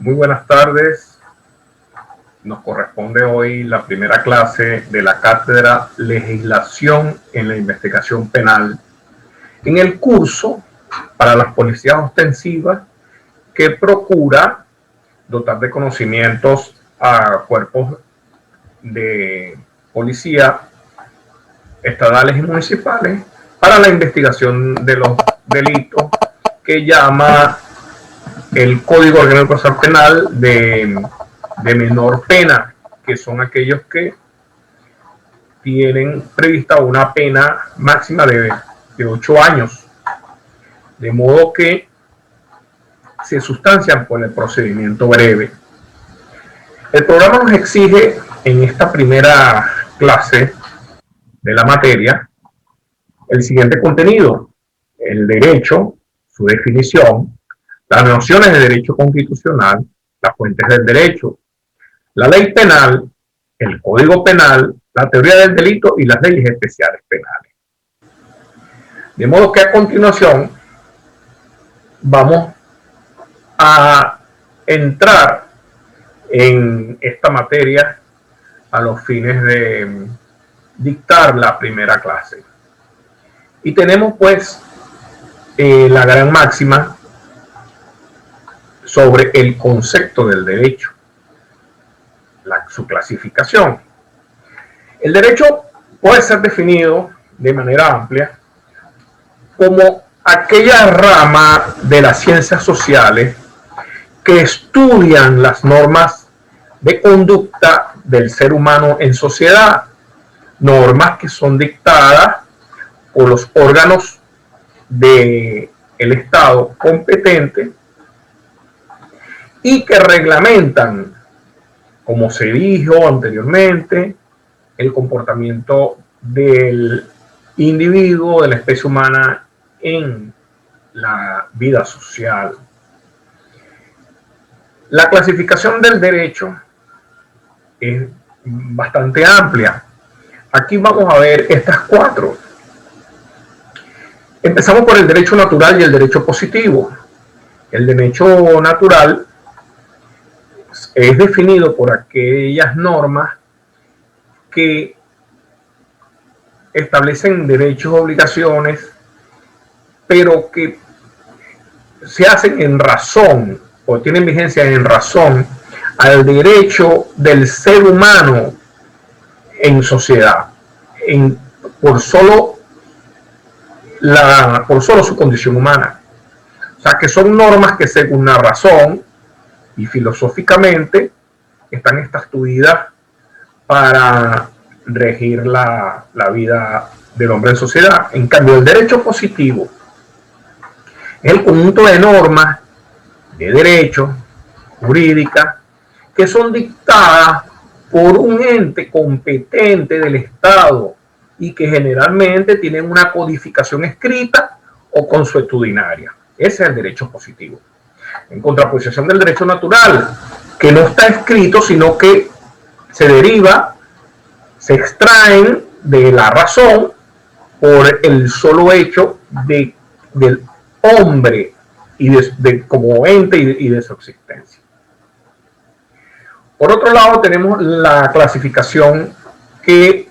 Muy buenas tardes. Nos corresponde hoy la primera clase de la cátedra Legislación en la Investigación Penal en el curso para las policías ostensivas que procura dotar de conocimientos a cuerpos de policía estatales y municipales para la investigación de los delitos que llama el Código Orgánico Procesal Penal de menor pena, que son aquellos que tienen prevista una pena máxima de 8 años, de modo que se sustancian por el procedimiento breve. El programa nos exige en esta primera clase de la materia el siguiente contenido: el derecho, su definición, las nociones de derecho constitucional, las fuentes del derecho, la ley penal, el código penal, la teoría del delito y las leyes especiales penales. De modo que a continuación vamos a entrar en esta materia a los fines de dictar la primera clase. Y tenemos pues la gran máxima sobre el concepto del derecho, su clasificación. El derecho puede ser definido de manera amplia como aquella rama de las ciencias sociales que estudian las normas de conducta del ser humano en sociedad, normas que son dictadas por los órganos del Estado competente y que reglamentan, como se dijo anteriormente, el comportamiento del individuo, de la especie humana en la vida social. La clasificación del derecho es bastante amplia. Aquí vamos a ver estas 4. Empezamos por el derecho natural y el derecho positivo. El derecho natural es definido por aquellas normas que establecen derechos y obligaciones, pero que se hacen en razón o tienen vigencia en razón al derecho del ser humano en sociedad, por solo su condición humana. O sea, que son normas que según la razón y filosóficamente están estatuidas para regir la vida del hombre en sociedad. En cambio, el derecho positivo es el conjunto de normas de derecho jurídicas que son dictadas por un ente competente del Estado y que generalmente tienen una codificación escrita o consuetudinaria. Ese es el derecho positivo. En contraposición del derecho natural, que no está escrito, sino que se deriva, se extraen de la razón por el solo hecho del hombre y como ente y de su existencia. Por otro lado, tenemos la clasificación que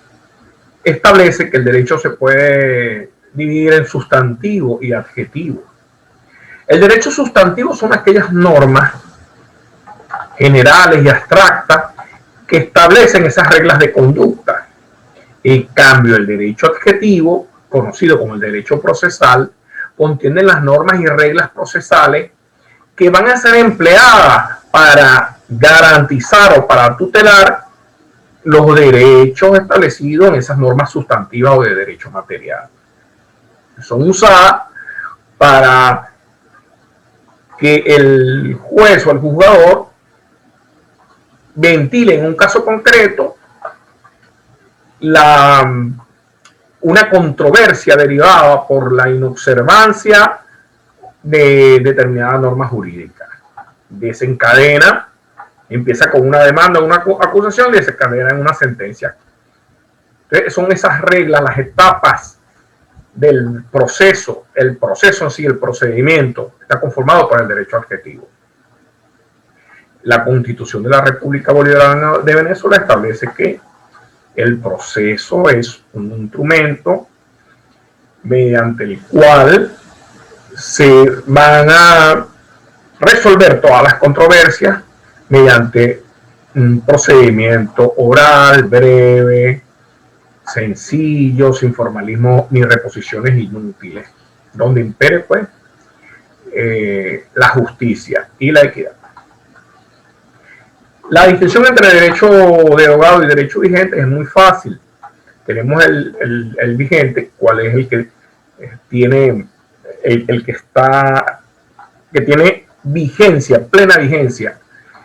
establece que el derecho se puede dividir en sustantivo y adjetivo. El derecho sustantivo son aquellas normas generales y abstractas que establecen esas reglas de conducta. En cambio, el derecho adjetivo, conocido como el derecho procesal, contiene las normas y reglas procesales que van a ser empleadas para garantizar o para tutelar los derechos establecidos en esas normas sustantivas o de derecho material. Son usadas para que el juez o el juzgador ventile en un caso concreto una controversia derivada por la inobservancia de determinadas normas jurídicas. Desencadena, empieza con una demanda, una acusación, y desencadena en una sentencia. Entonces, son esas reglas, las etapas del proceso. El proceso en sí, el procedimiento, está conformado por el derecho adjetivo. La Constitución de la República Bolivariana de Venezuela establece que el proceso es un instrumento mediante el cual se van a resolver todas las controversias mediante un procedimiento oral, breve, sencillo, sin formalismo ni reposiciones inútiles, donde impere pues la justicia y la equidad. La distinción entre derecho derogado y derecho vigente es muy fácil. Tenemos el vigente, cuál es el que tiene que tiene vigencia, plena vigencia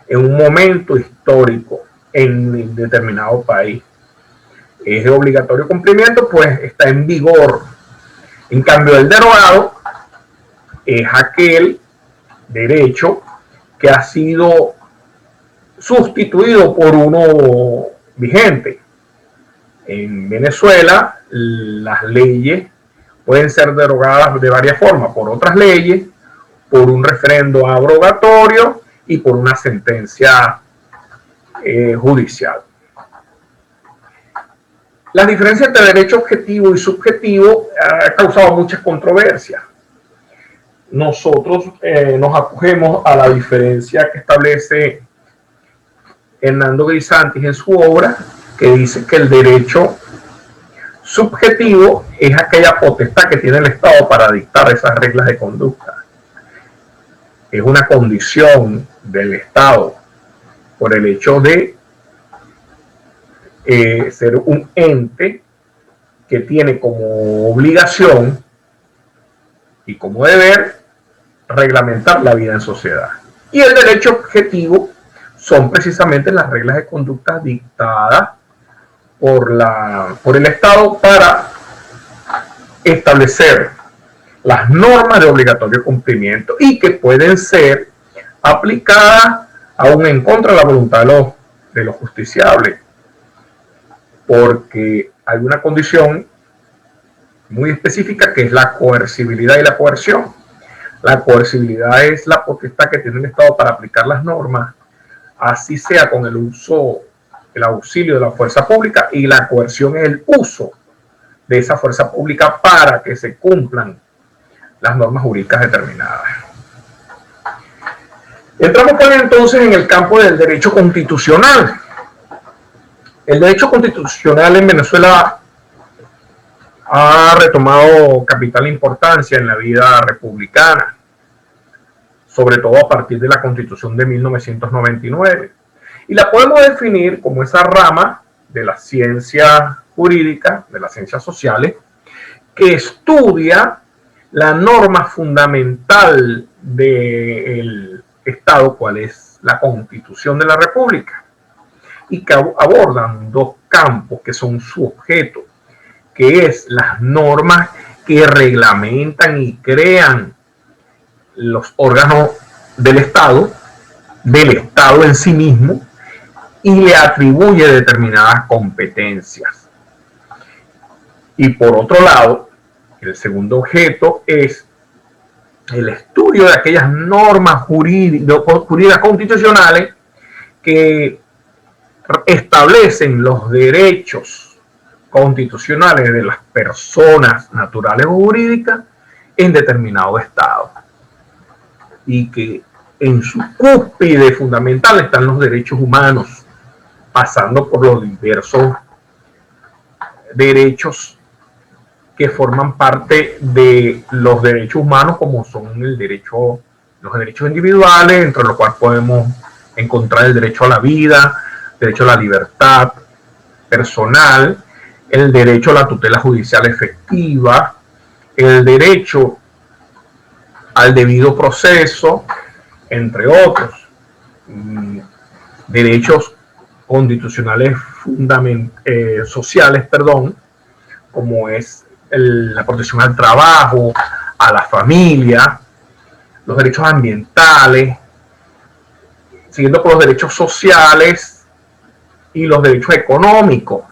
en un momento histórico en determinado país. Es de obligatorio cumplimiento, pues está en vigor. En cambio, el derogado es aquel derecho que ha sido sustituido por uno vigente. En Venezuela, las leyes pueden ser derogadas de varias formas, por otras leyes, por un referendo abrogatorio y por una sentencia judicial. La diferencia entre derecho objetivo y subjetivo ha causado muchas controversias. Nosotros nos acogemos a la diferencia que establece Hernando Grisanti en su obra, que dice que el derecho subjetivo es aquella potestad que tiene el Estado para dictar esas reglas de conducta. Es una condición del Estado por el hecho de ser un ente que tiene como obligación y como deber reglamentar la vida en sociedad. Y el derecho objetivo son precisamente las reglas de conducta dictadas por el Estado para establecer las normas de obligatorio cumplimiento y que pueden ser aplicadas aún en contra de la voluntad de los justiciables, porque hay una condición muy específica que es la coercibilidad y la coerción. La coercibilidad es la potestad que tiene el Estado para aplicar las normas, así sea con el auxilio de la fuerza pública, y la coerción es el uso de esa fuerza pública para que se cumplan las normas jurídicas determinadas. Entramos pues entonces en el campo del derecho constitucional. El derecho constitucional en Venezuela ha retomado capital importancia en la vida republicana, sobre todo a partir de la Constitución de 1999. Y la podemos definir como esa rama de la ciencia jurídica, de las ciencias sociales, que estudia la norma fundamental del Estado, cuál es la Constitución de la República, y que abordan dos campos que son su objeto, que es las normas que reglamentan y crean los órganos del Estado en sí mismo, y le atribuye determinadas competencias. Y por otro lado, el segundo objeto es el estudio de aquellas normas jurídicas constitucionales que establecen los derechos constitucionales de las personas naturales o jurídicas en determinado estado, y que en su cúspide fundamental están los derechos humanos, pasando por los diversos derechos que forman parte de los derechos humanos, como son los derechos individuales, entre los cuales podemos encontrar el derecho a la vida, el derecho a la libertad personal, el derecho a la tutela judicial efectiva, el derecho al debido proceso, entre otros derechos constitucionales sociales, como es la protección al trabajo, a la familia, los derechos ambientales, siguiendo por los derechos sociales y los derechos económicos,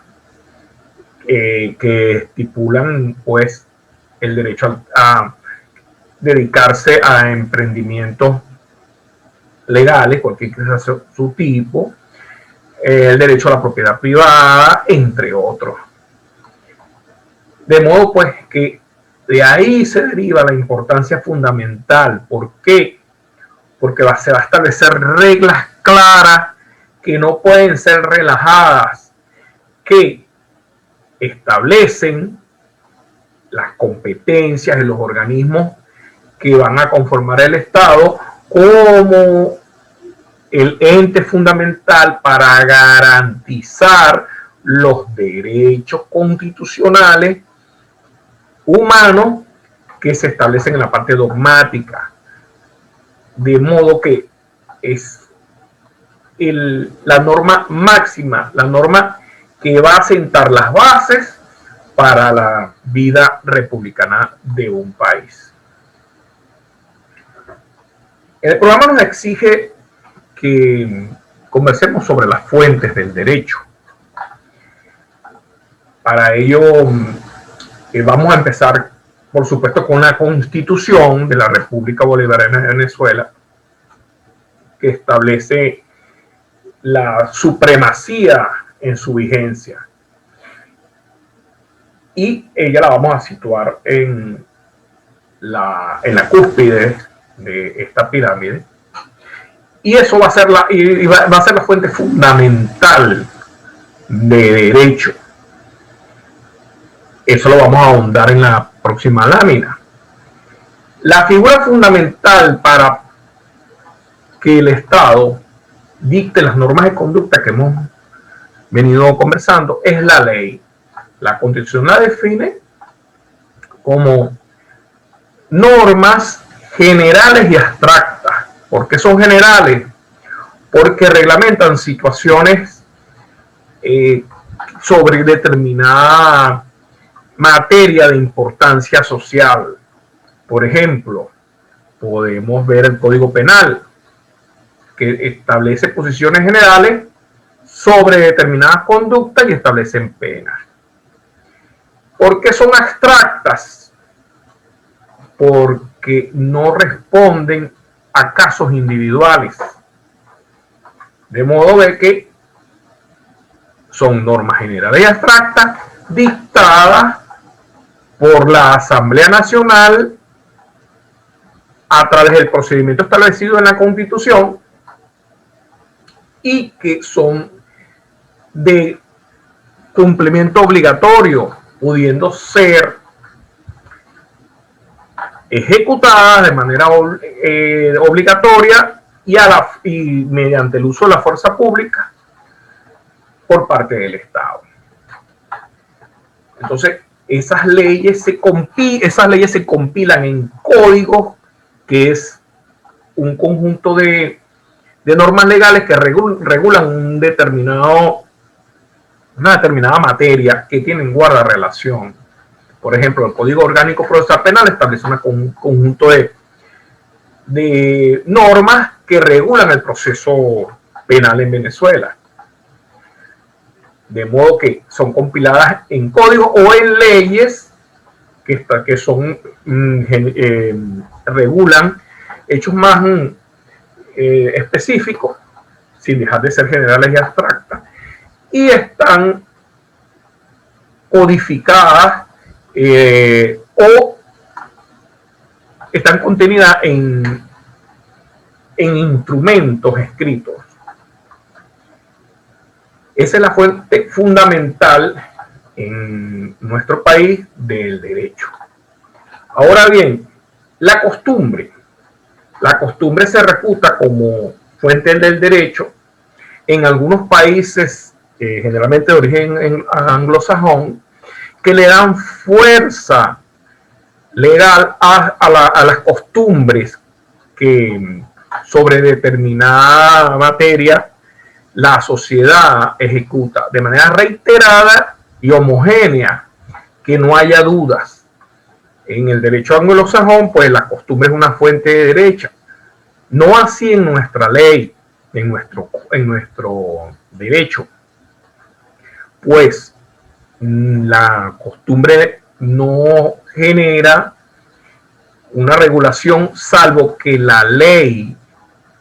que estipulan pues el derecho a dedicarse a emprendimientos legales, cualquier que sea su tipo, el derecho a la propiedad privada, entre otros. De modo pues que de ahí se deriva la importancia fundamental. ¿Por qué? Porque se va a establecer reglas claras que no pueden ser relajadas, que establecen las competencias de los organismos que van a conformar el Estado como el ente fundamental para garantizar los derechos constitucionales humanos que se establecen en la parte dogmática. De modo que es la norma máxima, la norma que va a sentar las bases para la vida republicana de un país. El programa nos exige que conversemos sobre las fuentes del derecho. Para ello vamos a empezar, por supuesto, con la Constitución de la República Bolivariana de Venezuela, que establece la supremacía en su vigencia. Y ella la vamos a situar en la cúspide de esta pirámide. Y eso va a ser va a ser la fuente fundamental de derecho. Eso lo vamos a ahondar en la próxima lámina. La figura fundamental para que el Estado dicte las normas de conducta que hemos venido conversando es la ley. La Constitución la define como normas generales y abstractas. ¿Por qué son generales? Porque reglamentan situaciones sobre determinada materia de importancia social. Por ejemplo, podemos ver el Código Penal, que establece posiciones generales sobre determinadas conductas y establecen penas. ¿Por qué son abstractas? Porque no responden a casos individuales. De modo de que son normas generales y abstractas dictadas por la Asamblea Nacional a través del procedimiento establecido en la Constitución y que son de cumplimiento obligatorio, pudiendo ser ejecutadas de manera obligatoria y mediante el uso de la fuerza pública por parte del Estado. Entonces, esas leyes se compilan en códigos, que es un conjunto de normas legales que regulan una determinada materia que tienen guardarrelación. Por ejemplo, el Código Orgánico Procesal Penal establece un conjunto de normas que regulan el proceso penal en Venezuela. De modo que son compiladas en códigos o en leyes que regulan hechos más específicos, sin dejar de ser generales y abstractas, y están codificadas o están contenidas en instrumentos escritos. Esa es la fuente fundamental en nuestro país del derecho. Ahora bien, la costumbre se reputa como fuente del derecho en algunos países, generalmente de origen anglosajón, que le dan fuerza legal a las costumbres que sobre determinada materia la sociedad ejecuta de manera reiterada y homogénea, que no haya dudas. En el derecho anglosajón, pues la costumbre es una fuente de derecho. No así en nuestra ley, en nuestro derecho. Pues la costumbre no genera una regulación, salvo que la ley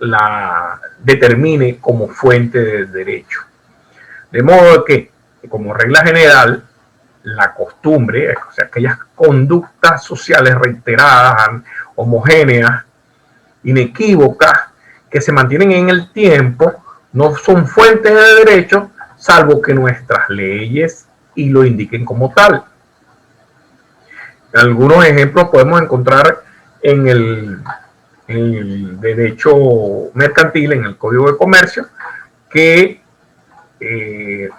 la determine como fuente del derecho. De modo que, como regla general, la costumbre, o sea, aquellas conductas sociales reiteradas, homogéneas, inequívocas, que se mantienen en el tiempo, no son fuentes de derecho, salvo que nuestras leyes y lo indiquen como tal. Algunos ejemplos podemos encontrar en el derecho mercantil, en el Código de Comercio, que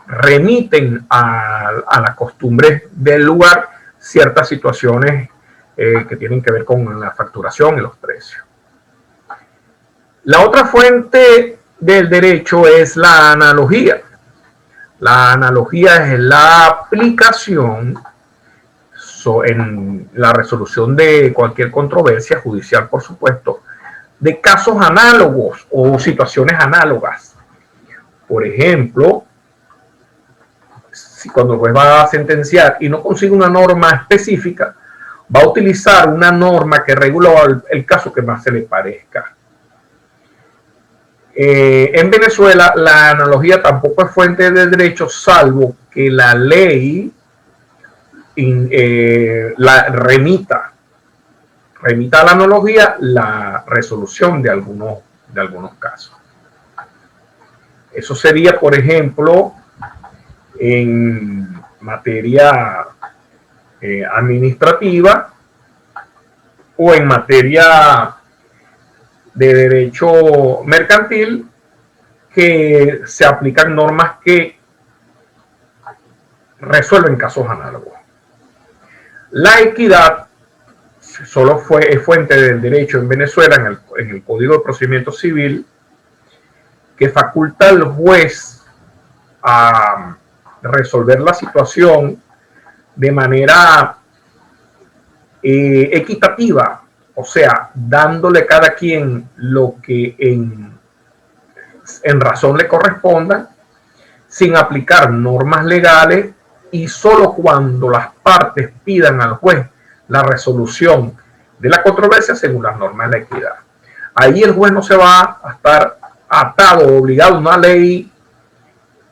remiten a las costumbres del lugar ciertas situaciones que tienen que ver con la facturación y los precios. La otra fuente del derecho es la analogía. La analogía es la aplicación en la resolución de cualquier controversia judicial, por supuesto, de casos análogos o situaciones análogas. Por ejemplo, si cuando el juez va a sentenciar y no consigue una norma específica, va a utilizar una norma que regula el caso que más se le parezca. En Venezuela, la analogía tampoco es fuente de derecho, salvo que la ley la remita a la analogía la resolución de algunos casos. Eso sería, por ejemplo, en materia administrativa o en materia de derecho mercantil, que se aplican normas que resuelven casos análogos. La equidad solo es fuente del derecho en Venezuela en el Código de Procedimiento Civil, que faculta al juez a resolver la situación de manera equitativa, o sea, dándole a cada quien lo que en razón le corresponda, sin aplicar normas legales, y solo cuando las partes pidan al juez la resolución de la controversia según las normas de la equidad. Ahí el juez no se va a estar atado o obligado a una ley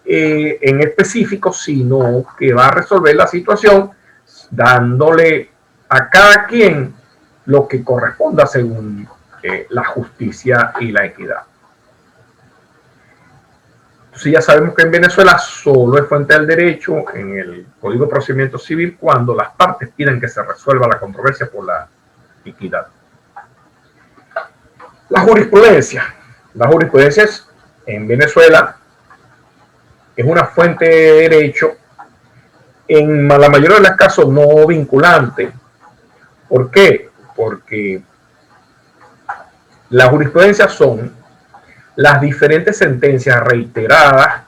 en específico, sino que va a resolver la situación dándole a cada quien lo que corresponda según la justicia y la equidad. Entonces ya sabemos que en Venezuela solo es fuente del derecho en el Código de Procedimiento Civil cuando las partes piden que se resuelva la controversia por la equidad. La jurisprudencia. La jurisprudencia en Venezuela es una fuente de derecho en la mayoría de los casos no vinculante. ¿Por qué? Porque la jurisprudencia son las diferentes sentencias reiteradas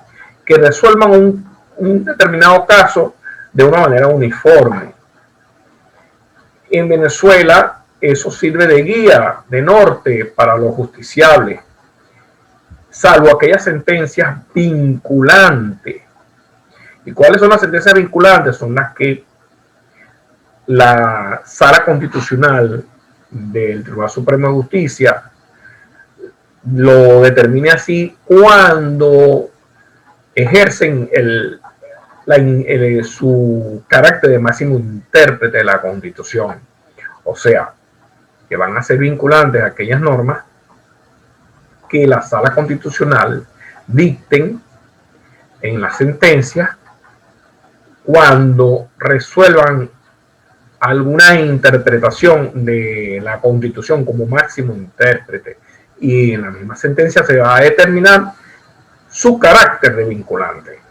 que resuelvan un determinado caso de una manera uniforme. En Venezuela eso sirve de guía, de norte para los justiciables, salvo aquellas sentencias vinculantes. ¿Y cuáles son las sentencias vinculantes? Son las que la Sala Constitucional del Tribunal Supremo de Justicia lo determine así cuando ejercen su carácter de máximo intérprete de la Constitución. O sea, que van a ser vinculantes aquellas normas que la Sala Constitucional dicten en la sentencia cuando resuelvan alguna interpretación de la Constitución como máximo intérprete, y en la misma sentencia se va a determinar su carácter de vinculante.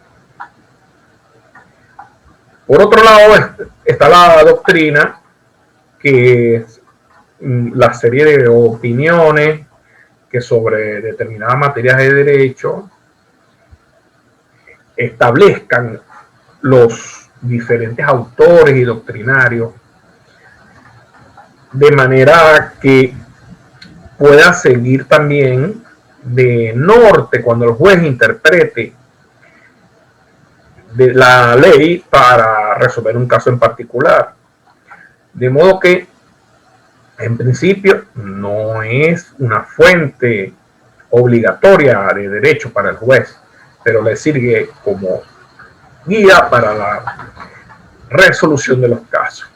Por otro lado está la doctrina, que es la serie de opiniones que sobre determinadas materias de derecho establezcan los diferentes autores y doctrinarios de manera que pueda seguir también de norte cuando el juez interprete de la ley para resolver un caso en particular. De modo que, en principio, no es una fuente obligatoria de derecho para el juez, pero le sirve como guía para la resolución de los casos.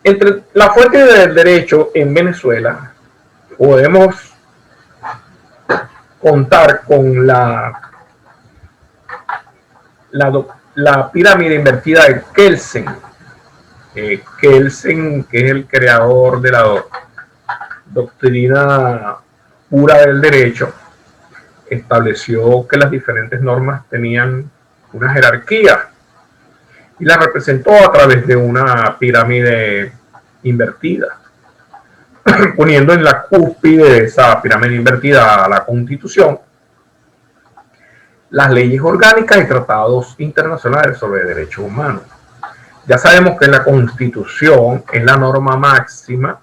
Entre las fuentes del derecho en Venezuela podemos contar con la pirámide invertida de Kelsen. Kelsen, que es el creador de la doctrina pura del derecho, estableció que las diferentes normas tenían una jerarquía y la representó a través de una pirámide invertida, poniendo en la cúspide de esa pirámide invertida a la Constitución, las leyes orgánicas y tratados internacionales sobre derechos humanos. Ya sabemos que la Constitución es la norma máxima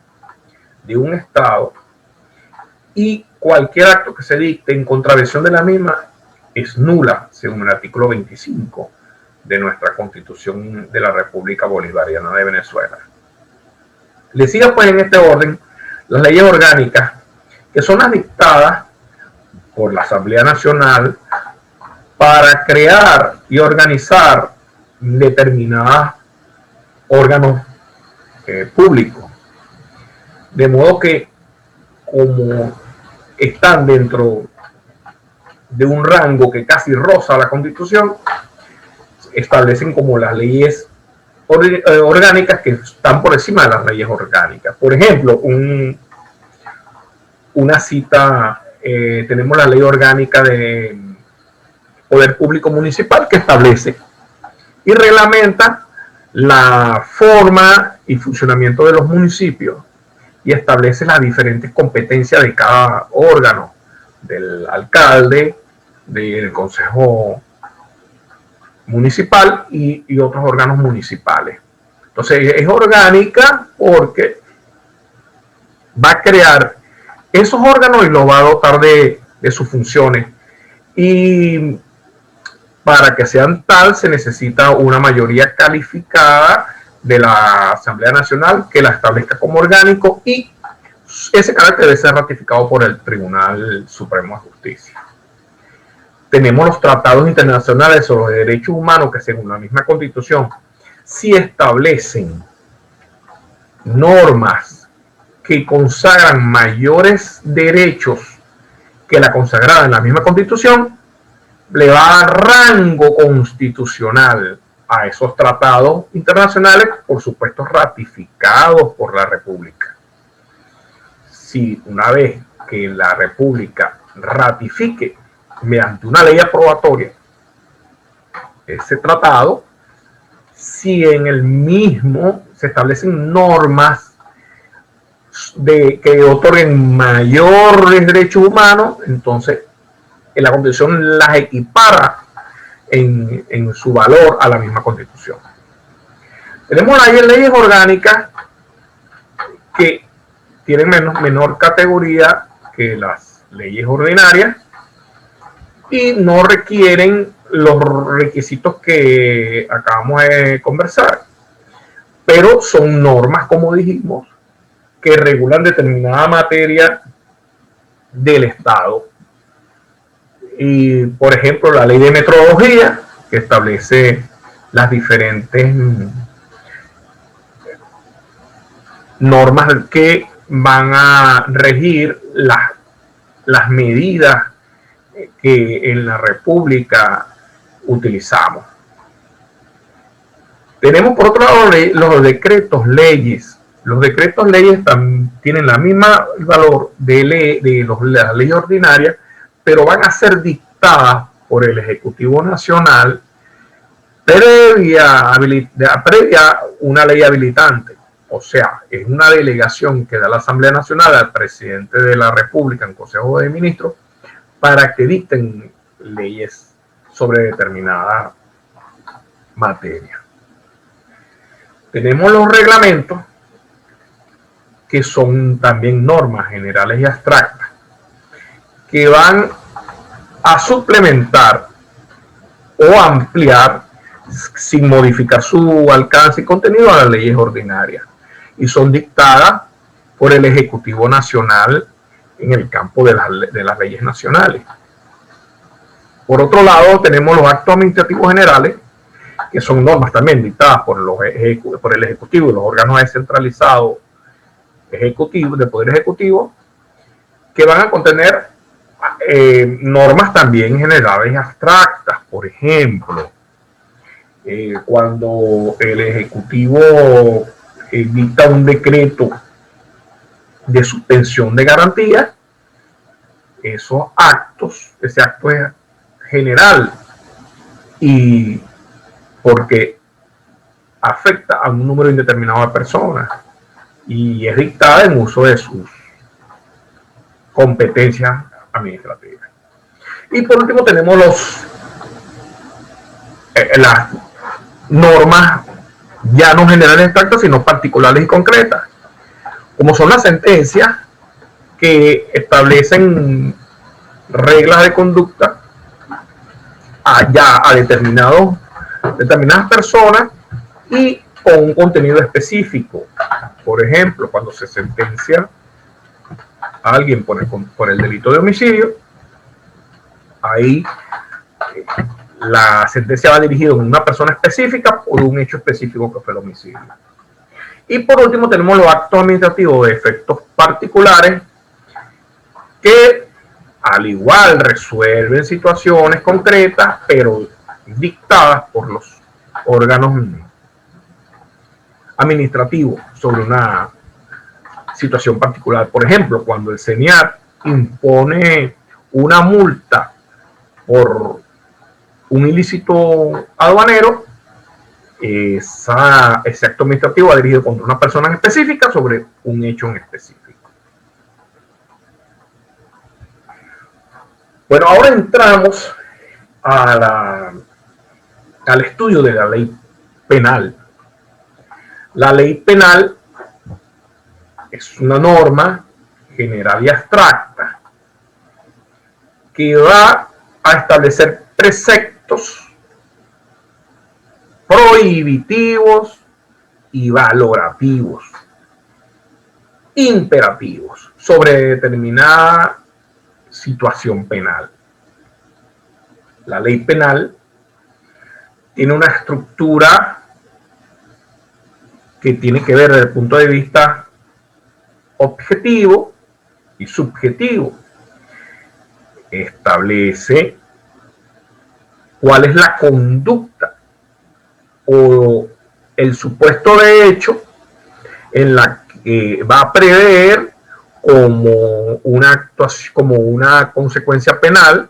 de un Estado y cualquier acto que se dicte en contravención de la misma es nula, según el artículo 25 de nuestra Constitución de la República Bolivariana de Venezuela. Le sigo pues en este orden las leyes orgánicas, que son las dictadas por la Asamblea Nacional para crear y organizar determinados órganos públicos. De modo que, como están dentro de un rango que casi roza la Constitución, establecen como las leyes orgánicas que están por encima de las leyes orgánicas. Por ejemplo, una cita, tenemos la ley orgánica de Poder Público Municipal, que establece y reglamenta la forma y funcionamiento de los municipios y establece las diferentes competencias de cada órgano, del alcalde, del consejo municipal y otros órganos municipales. Entonces es orgánica porque va a crear esos órganos y los va a dotar de sus funciones, y para que sean tal se necesita una mayoría calificada de la Asamblea Nacional que la establezca como orgánico, y ese carácter debe ser ratificado por el Tribunal Supremo de Justicia. Tenemos los tratados internacionales sobre los derechos humanos que, según la misma Constitución, sí establecen normas que consagran mayores derechos que la consagrada en la misma Constitución. Le va a dar rango constitucional a esos tratados internacionales, por supuesto ratificados por la República. Si una vez que la República ratifique mediante una ley aprobatoria ese tratado, si en el mismo se establecen normas que otorguen mayores derechos humanos, entonces la Constitución las equipara en su valor a la misma Constitución. Tenemos las leyes orgánicas que tienen menor categoría que las leyes ordinarias y no requieren los requisitos que acabamos de conversar, pero son normas, como dijimos, que regulan determinada materia del Estado. Y, por ejemplo, la ley de metrología, que establece las diferentes normas que van a regir las medidas que en la República utilizamos. Tenemos por otro lado los decretos leyes. Los decretos leyes también tienen la misma valor de las leyes ordinarias, pero van a ser dictadas por el Ejecutivo Nacional previa una ley habilitante. O sea, es una delegación que da la Asamblea Nacional al presidente de la República en Consejo de Ministros para que dicten leyes sobre determinada materia. Tenemos los reglamentos, que son también normas generales y abstractas, que van a suplementar o ampliar sin modificar su alcance y contenido a las leyes ordinarias, y son dictadas por el Ejecutivo Nacional en el campo de las leyes nacionales. Por otro lado, tenemos los actos administrativos generales, que son normas también dictadas por el Ejecutivo y los órganos descentralizados del Poder Ejecutivo, que van a contener normas también generales y abstractas. Por ejemplo, cuando el Ejecutivo dicta un decreto de suspensión de garantía, ese acto es general y porque afecta a un número indeterminado de personas y es dictada en uso de sus competencias administrativas. Y por último tenemos las normas ya no generales abstractas, sino particulares y concretas, como son las sentencias que establecen reglas de conducta a determinadas personas y con un contenido específico. Por ejemplo, cuando se sentencia a alguien por el delito de homicidio, ahí la sentencia va dirigida a una persona específica por un hecho específico que fue el homicidio. Y por último tenemos los actos administrativos de efectos particulares que al igual resuelven situaciones concretas, pero dictadas por los órganos administrativos sobre una situación particular. Por ejemplo, cuando el CENIAT impone una multa por un ilícito aduanero, ese acto administrativo va dirigido contra una persona específica sobre un hecho en específico. Bueno, ahora entramos al estudio de la ley penal. La ley penal es una norma general y abstracta que va a establecer preceptos prohibitivos y valorativos, imperativos, sobre determinada situación penal. La ley penal tiene una estructura que tiene que ver desde el punto de vista objetivo y subjetivo. Establece cuál es la conducta o el supuesto de hecho en la que va a prever como una actuación, como una consecuencia penal,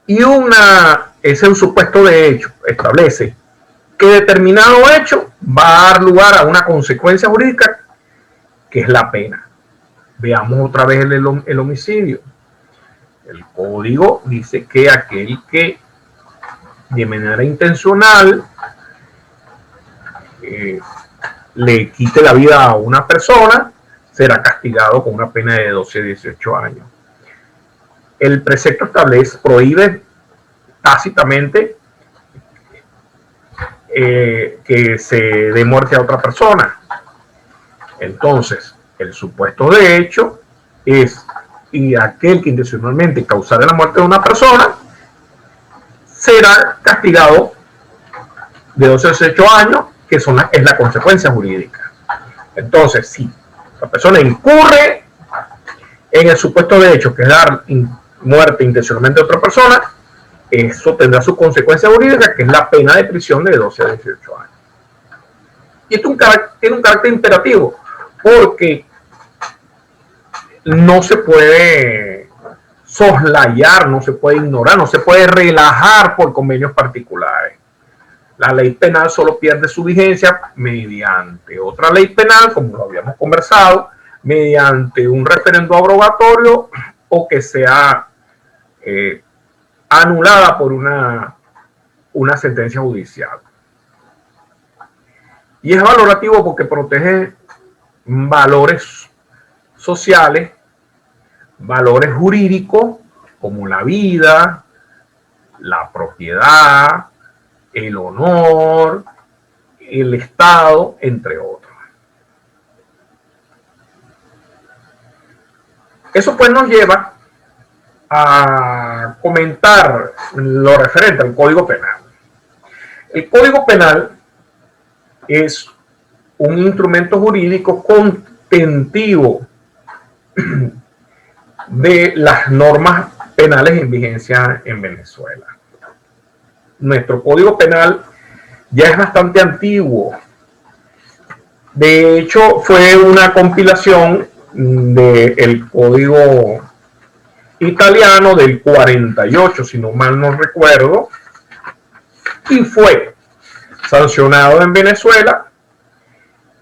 y ese es un supuesto de hecho, establece que determinado hecho va a dar lugar a una consecuencia jurídica que es la pena. Veamos otra vez el homicidio. El código dice que aquel que de manera intencional le quite la vida a una persona será castigado con una pena de 12 a 18 años. El precepto prohíbe tácitamente que se dé muerte a otra persona. Entonces, el supuesto de hecho es y aquel que intencionalmente causara la muerte de una persona será castigado de 12 a 18 años, que es la consecuencia jurídica. Entonces, si la persona incurre en el supuesto de hecho, que es dar muerte intencionalmente a otra persona, eso tendrá su consecuencia jurídica, que es la pena de prisión de 12 a 18 años. Y esto tiene un carácter imperativo, porque no se puede soslayar, no se puede ignorar, no se puede relajar por convenios particulares. La ley penal solo pierde su vigencia mediante otra ley penal, como lo habíamos conversado, mediante un referendo abrogatorio o que sea anulada por una sentencia judicial. Y es valorativo porque protege valores sociales, valores jurídicos como la vida, la propiedad, el honor, el Estado, entre otros. Eso pues nos lleva a comentar lo referente al Código Penal. El Código Penal es un instrumento jurídico contentivo de las normas penales en vigencia en Venezuela. Nuestro Código Penal ya es bastante antiguo. De hecho, fue una compilación del Código italiano del 48, si no mal no recuerdo, y fue sancionado en Venezuela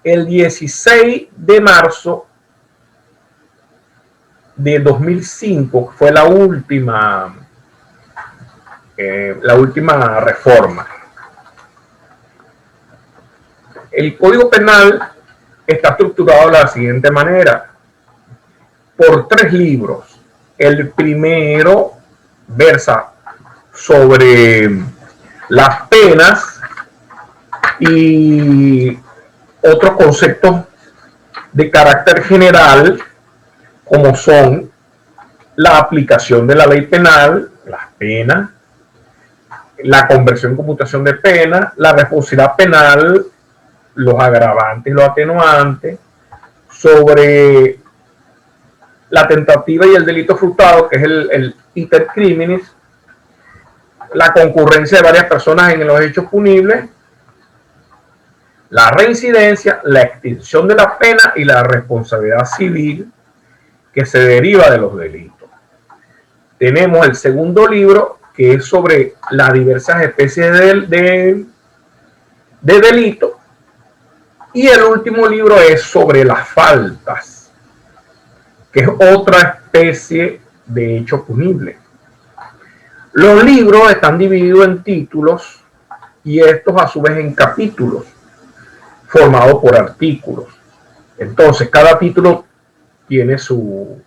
el 16 de marzo de 2005. Fue la última reforma. El Código Penal está estructurado de la siguiente manera: por 3 libros. El primero versa sobre las penas y otros conceptos de carácter general, como son la aplicación de la ley penal, las penas, la conversión y computación de penas, la responsabilidad penal, los agravantes y los atenuantes, sobre la tentativa y el delito frustrado, que es el iter criminis, la concurrencia de varias personas en los hechos punibles, la reincidencia, la extinción de la pena y la responsabilidad civil que se deriva de los delitos. Tenemos el segundo libro, que es sobre las diversas especies de delitos, y el último libro es sobre las faltas, que es otra especie de hecho punible. Los libros están divididos en títulos y estos a su vez en capítulos, formados por artículos. Entonces, cada título tiene su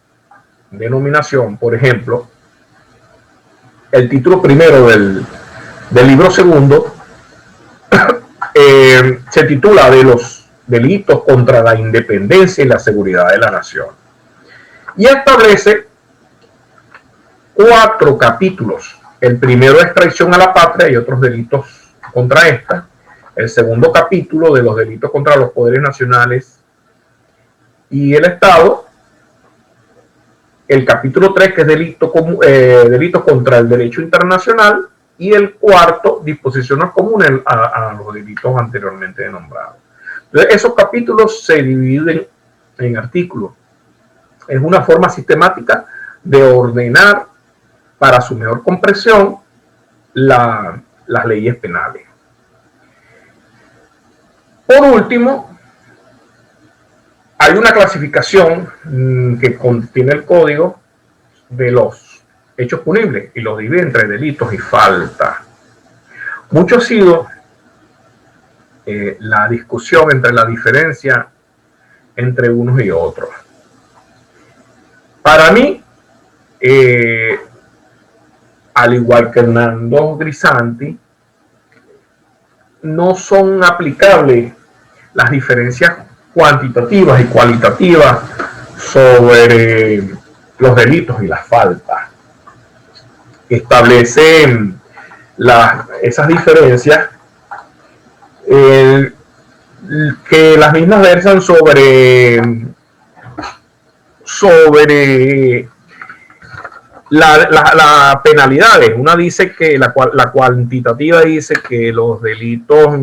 denominación. Por ejemplo, el título primero del libro segundo se titula de los delitos contra la independencia y la seguridad de la nación, y establece 4 capítulos. El primero es traición a la patria y otros delitos contra esta. El segundo capítulo, de los delitos contra los poderes nacionales y el Estado. El capítulo 3, que es delitos contra el derecho internacional. Y el cuarto, disposiciones comunes a los delitos anteriormente nombrados. Entonces, esos capítulos se dividen en artículos. Es una forma sistemática de ordenar, para su mejor comprensión, las leyes penales. Por último, hay una clasificación que contiene el código de los hechos punibles y los divide entre delitos y faltas. Mucho ha sido la discusión entre la diferencia entre unos y otros. Para mí, al igual que Hernando Grisanti, no son aplicables las diferencias cuantitativas y cualitativas sobre los delitos y las faltas. Establecen esas diferencias que las mismas versan sobre las penalidades. Una dice que la cuantitativa dice que los delitos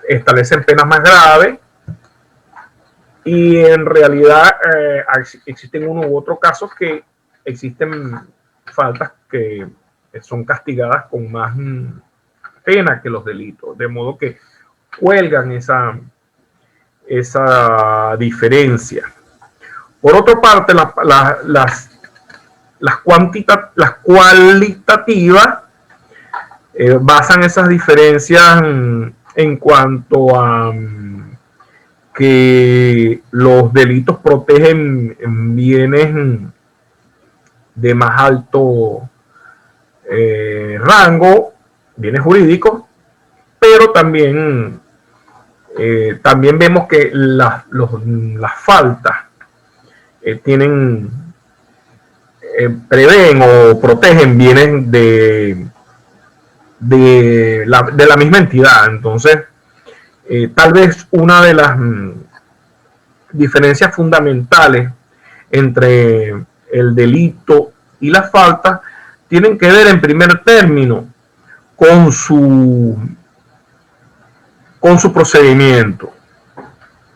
establecen penas más graves, y en realidad existen uno u otro casos que existen faltas que son castigadas con más pena que los delitos, de modo que cuelgan esa diferencia. Por otra parte, las cualitativas basan esas diferencias en cuanto a que los delitos protegen bienes de más alto rango, bienes jurídicos, pero también vemos que las faltas prevén o protegen bienes de la misma entidad. Entonces, tal vez una de las diferencias fundamentales entre el delito y la falta tienen que ver en primer término con su procedimiento.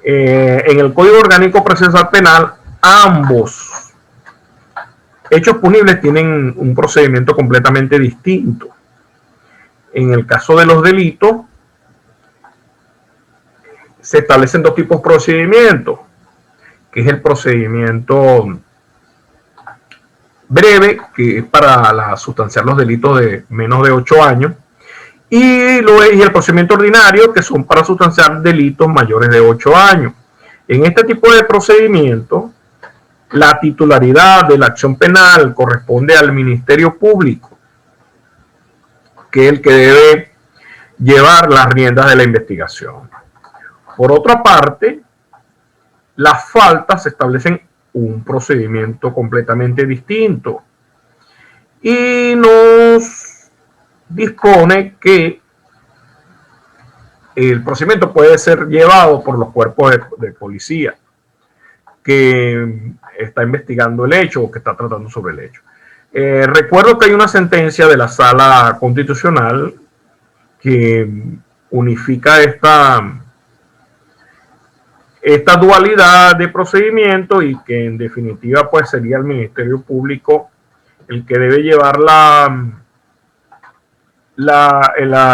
En el Código Orgánico Procesal Penal, ambos hechos punibles tienen un procedimiento completamente distinto. En el caso de los delitos, se establecen dos tipos de procedimientos, que es el procedimiento breve, que es para sustanciar los delitos de menos de 8 años, y el procedimiento ordinario, que son para sustanciar delitos mayores de 8 años. En este tipo de procedimiento, la titularidad de la acción penal corresponde al Ministerio Público, que es el que debe llevar las riendas de la investigación. Por otra parte, las faltas establecen un procedimiento completamente distinto y nos dispone que el procedimiento puede ser llevado por los cuerpos de policía que está investigando el hecho o que está tratando sobre el hecho. Recuerdo que hay una sentencia de la Sala Constitucional que unifica esta dualidad de procedimiento y que en definitiva pues sería el Ministerio Público el que debe llevar las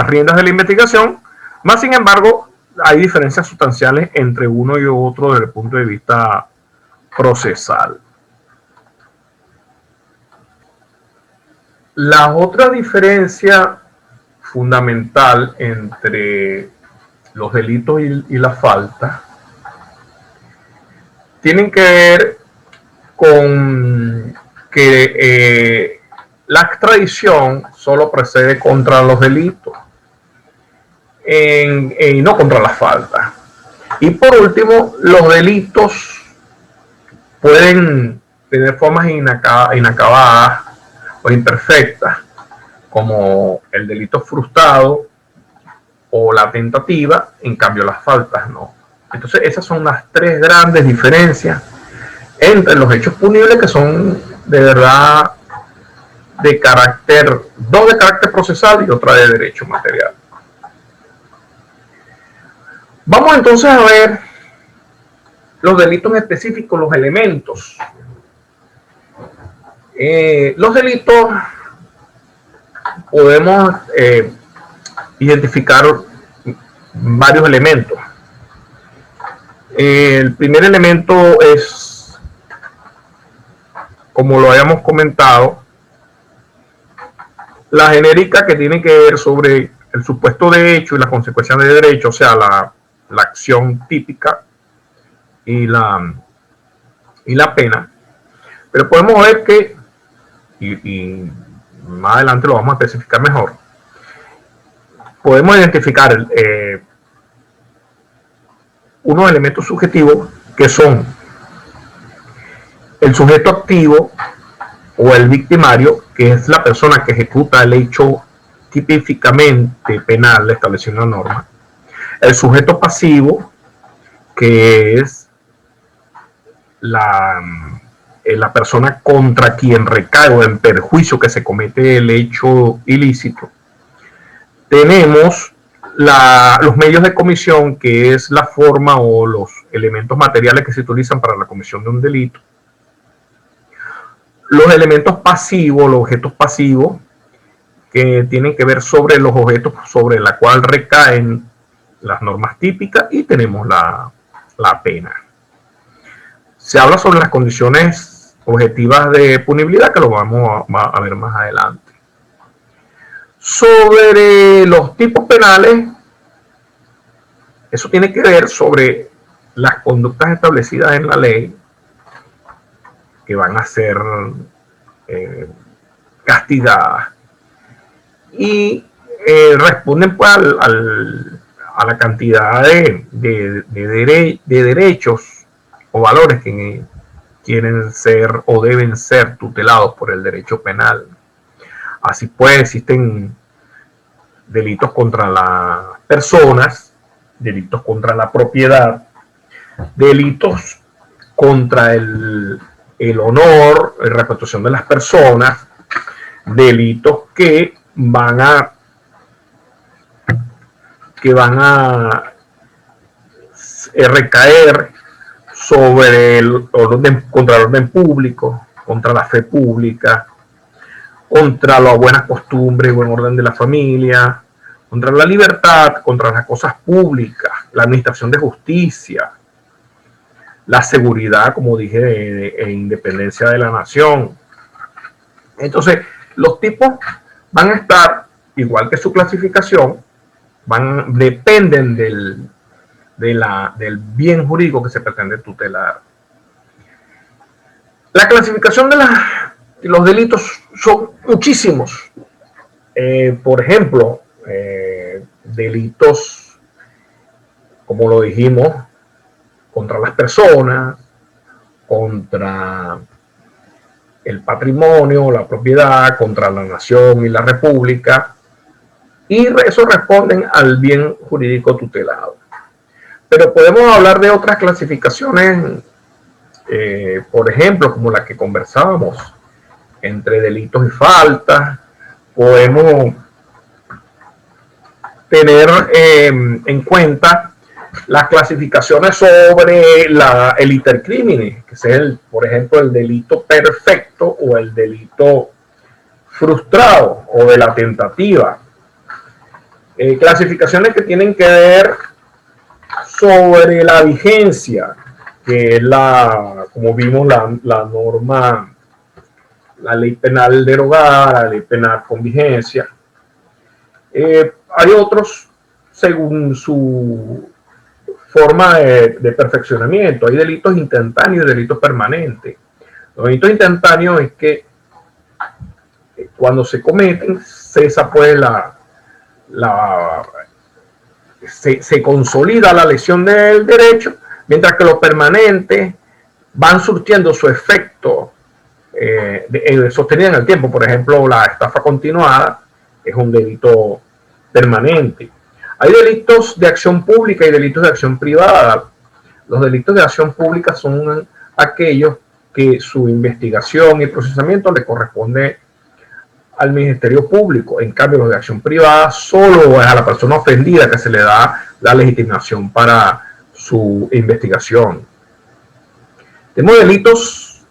riendas de la investigación. Más sin embargo, hay diferencias sustanciales entre uno y otro desde el punto de vista procesal. La otra diferencia fundamental entre los delitos y la falta tienen que ver con que la extradición solo procede contra los delitos y no contra la falta. Y por último, los delitos pueden tener formas inacabadas o imperfectas, como el delito frustrado o la tentativa, en cambio las faltas no. Entonces esas son las tres grandes diferencias entre los hechos punibles, que son de verdad dos de carácter procesal y otra de derecho material. Vamos entonces a ver los delitos específicos, los elementos. Los delitos podemos identificar varios elementos. El primer elemento es, como lo habíamos comentado, la genérica, que tiene que ver sobre el supuesto de hecho y las consecuencias de derecho, o sea, la acción típica y la pena. Pero podemos ver que, y más adelante lo vamos a especificar mejor, podemos identificar unos elementos subjetivos que son el sujeto activo o el victimario, que es la persona que ejecuta el hecho típicamente penal establecido en la norma; el sujeto pasivo, que es la persona contra quien recae o en perjuicio que se comete el hecho ilícito. Tenemos los medios de comisión, que es la forma o los elementos materiales que se utilizan para la comisión de un delito. Los elementos pasivos, los objetos pasivos, que tienen que ver sobre los objetos sobre la cual recaen las normas típicas, y tenemos la pena. Se habla sobre las condiciones objetivas de punibilidad, que lo vamos a ver más adelante. Sobre los tipos penales, eso tiene que ver sobre las conductas establecidas en la ley que van a ser castigadas y responden pues a la cantidad de derechos o valores que quieren ser o deben ser tutelados por el derecho penal. Así pues, existen delitos contra las personas, delitos contra la propiedad, delitos contra el honor, la reputación de las personas, delitos que van a recaer sobre el orden, contra el orden público, contra la fe pública, contra las buenas costumbres y buen orden de la familia, contra la libertad, contra las cosas públicas, la administración de justicia, la seguridad, como dije, e independencia de la nación. Entonces, los tipos van a estar, igual que su clasificación, dependen del bien jurídico que se pretende tutelar. La clasificación de los delitos son muchísimos. Por ejemplo, delitos, como lo dijimos, contra las personas, contra el patrimonio, la propiedad, contra la nación y la república, y eso responden al bien jurídico tutelado. Pero podemos hablar de otras clasificaciones, por ejemplo, como la que conversábamos, entre delitos y faltas. Podemos tener en cuenta las clasificaciones sobre el intercrimine, que es, por ejemplo, el delito perfecto o el delito frustrado o de la tentativa. Clasificaciones que tienen que ver sobre la vigencia, que es como vimos, la norma, la ley penal derogada, la ley penal con vigencia. Hay otros según su forma de perfeccionamiento. Hay delitos instantáneos y delitos permanentes. Los delitos instantáneos es que cuando se cometen, cesa pues se consolida la lesión del derecho, mientras que los permanentes van surtiendo su efecto sostenido en el tiempo. Por ejemplo, la estafa continuada es un delito permanente. Hay delitos de acción pública y delitos de acción privada. Los delitos de acción pública son aquellos que su investigación y procesamiento le corresponde al Ministerio Público. En cambio, los de acción privada solo es a la persona ofendida que se le da la legitimación para su investigación. Tenemos delitos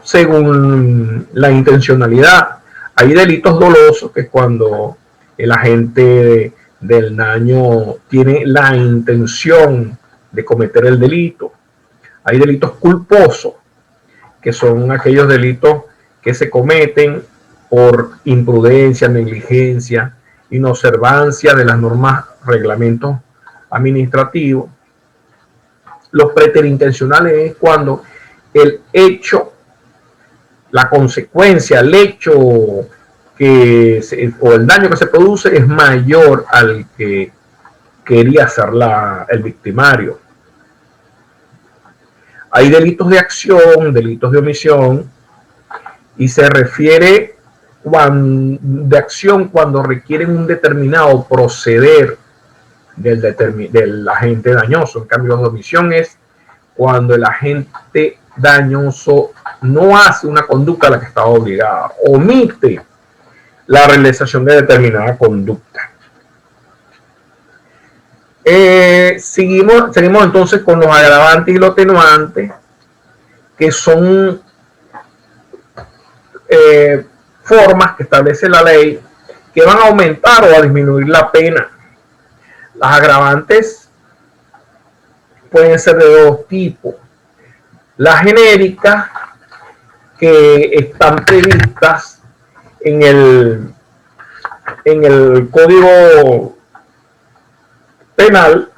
según la intencionalidad. Hay delitos dolosos, que es cuando el agente del daño tiene la intención de cometer el delito. Hay delitos culposos, que son aquellos delitos que se cometen por imprudencia, negligencia, inobservancia de las normas, reglamentos administrativos. Los preterintencionales es cuando el hecho, la consecuencia, el hecho o el daño que se produce es mayor al que quería hacer el victimario. Hay delitos de acción, delitos de omisión, y se refiere de acción cuando requieren un determinado proceder del agente dañoso. En cambio, de omisión es cuando el agente dañoso no hace una conducta a la que estaba obligada, omite la realización de determinada conducta. Seguimos entonces con los agravantes y los atenuantes, que son formas que establece la ley que van a aumentar o a disminuir la pena. Las agravantes pueden ser de dos tipos. Las genéricas, que están previstas en el Código Penal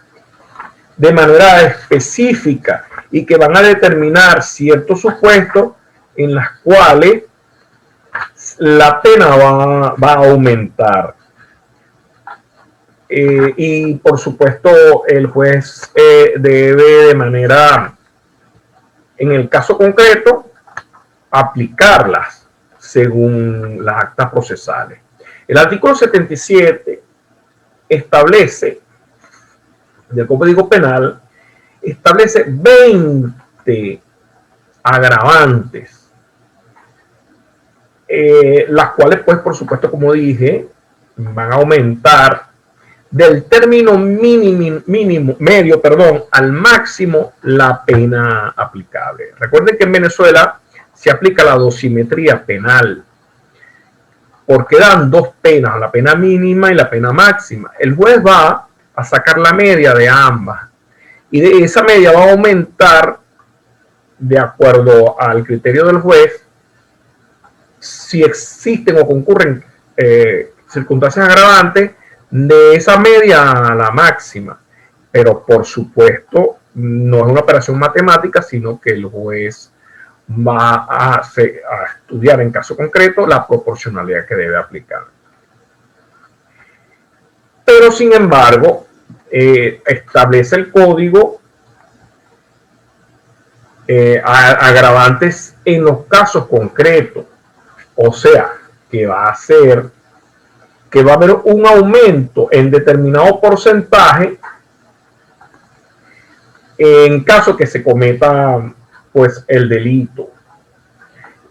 de manera específica y que van a determinar ciertos supuestos en las cuales la pena va a aumentar. Y por supuesto el juez debe de manera en el caso concreto, aplicarlas según las actas procesales. El artículo 77 establece, del Código Penal, establece 20 agravantes, las cuales, pues, por supuesto, como dije, van a aumentar del término medio, al máximo la pena aplicable. Recuerden que en Venezuela se aplica la dosimetría penal, porque dan dos penas, la pena mínima y la pena máxima. El juez va a sacar la media de ambas, y de esa media va a aumentar de acuerdo al criterio del juez si existen o concurren circunstancias agravantes de esa media a la máxima. Pero por supuesto no es una operación matemática, sino que el juez va a estudiar en caso concreto la proporcionalidad que debe aplicar. Pero sin embargo, establece el código agravantes en los casos concretos, o sea, que va a haber un aumento en determinado porcentaje en caso que se cometa, pues, el delito.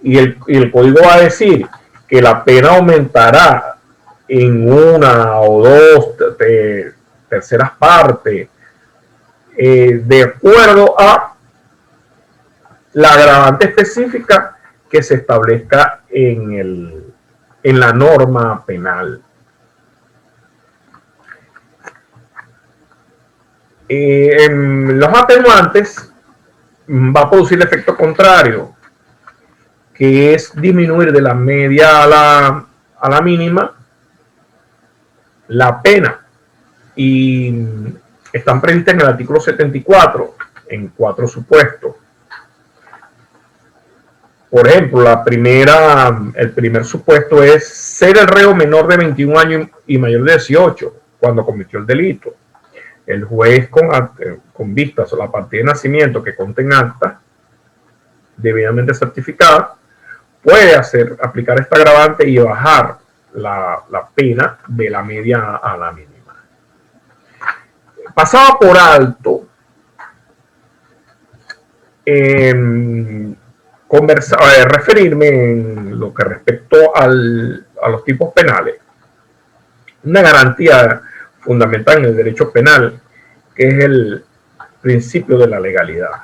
Y el código va a decir que la pena aumentará en una o dos terceras partes, de acuerdo a la agravante específica que se establezca en la norma penal. En los atenuantes va a producir el efecto contrario, que es disminuir de la media a la mínima la pena, y están previstas en el artículo 74 en 4 supuestos. Por ejemplo, el primer supuesto es ser el reo menor de 21 años y mayor de 18 cuando cometió el delito. El juez, con vistas a la partida de nacimiento que conste en acta debidamente certificada, puede aplicar esta agravante y bajar la pena de la media a la mínima. Pasaba por alto referirme en lo que respectó a los tipos penales, una garantía fundamental en el derecho penal, que es el principio de la legalidad,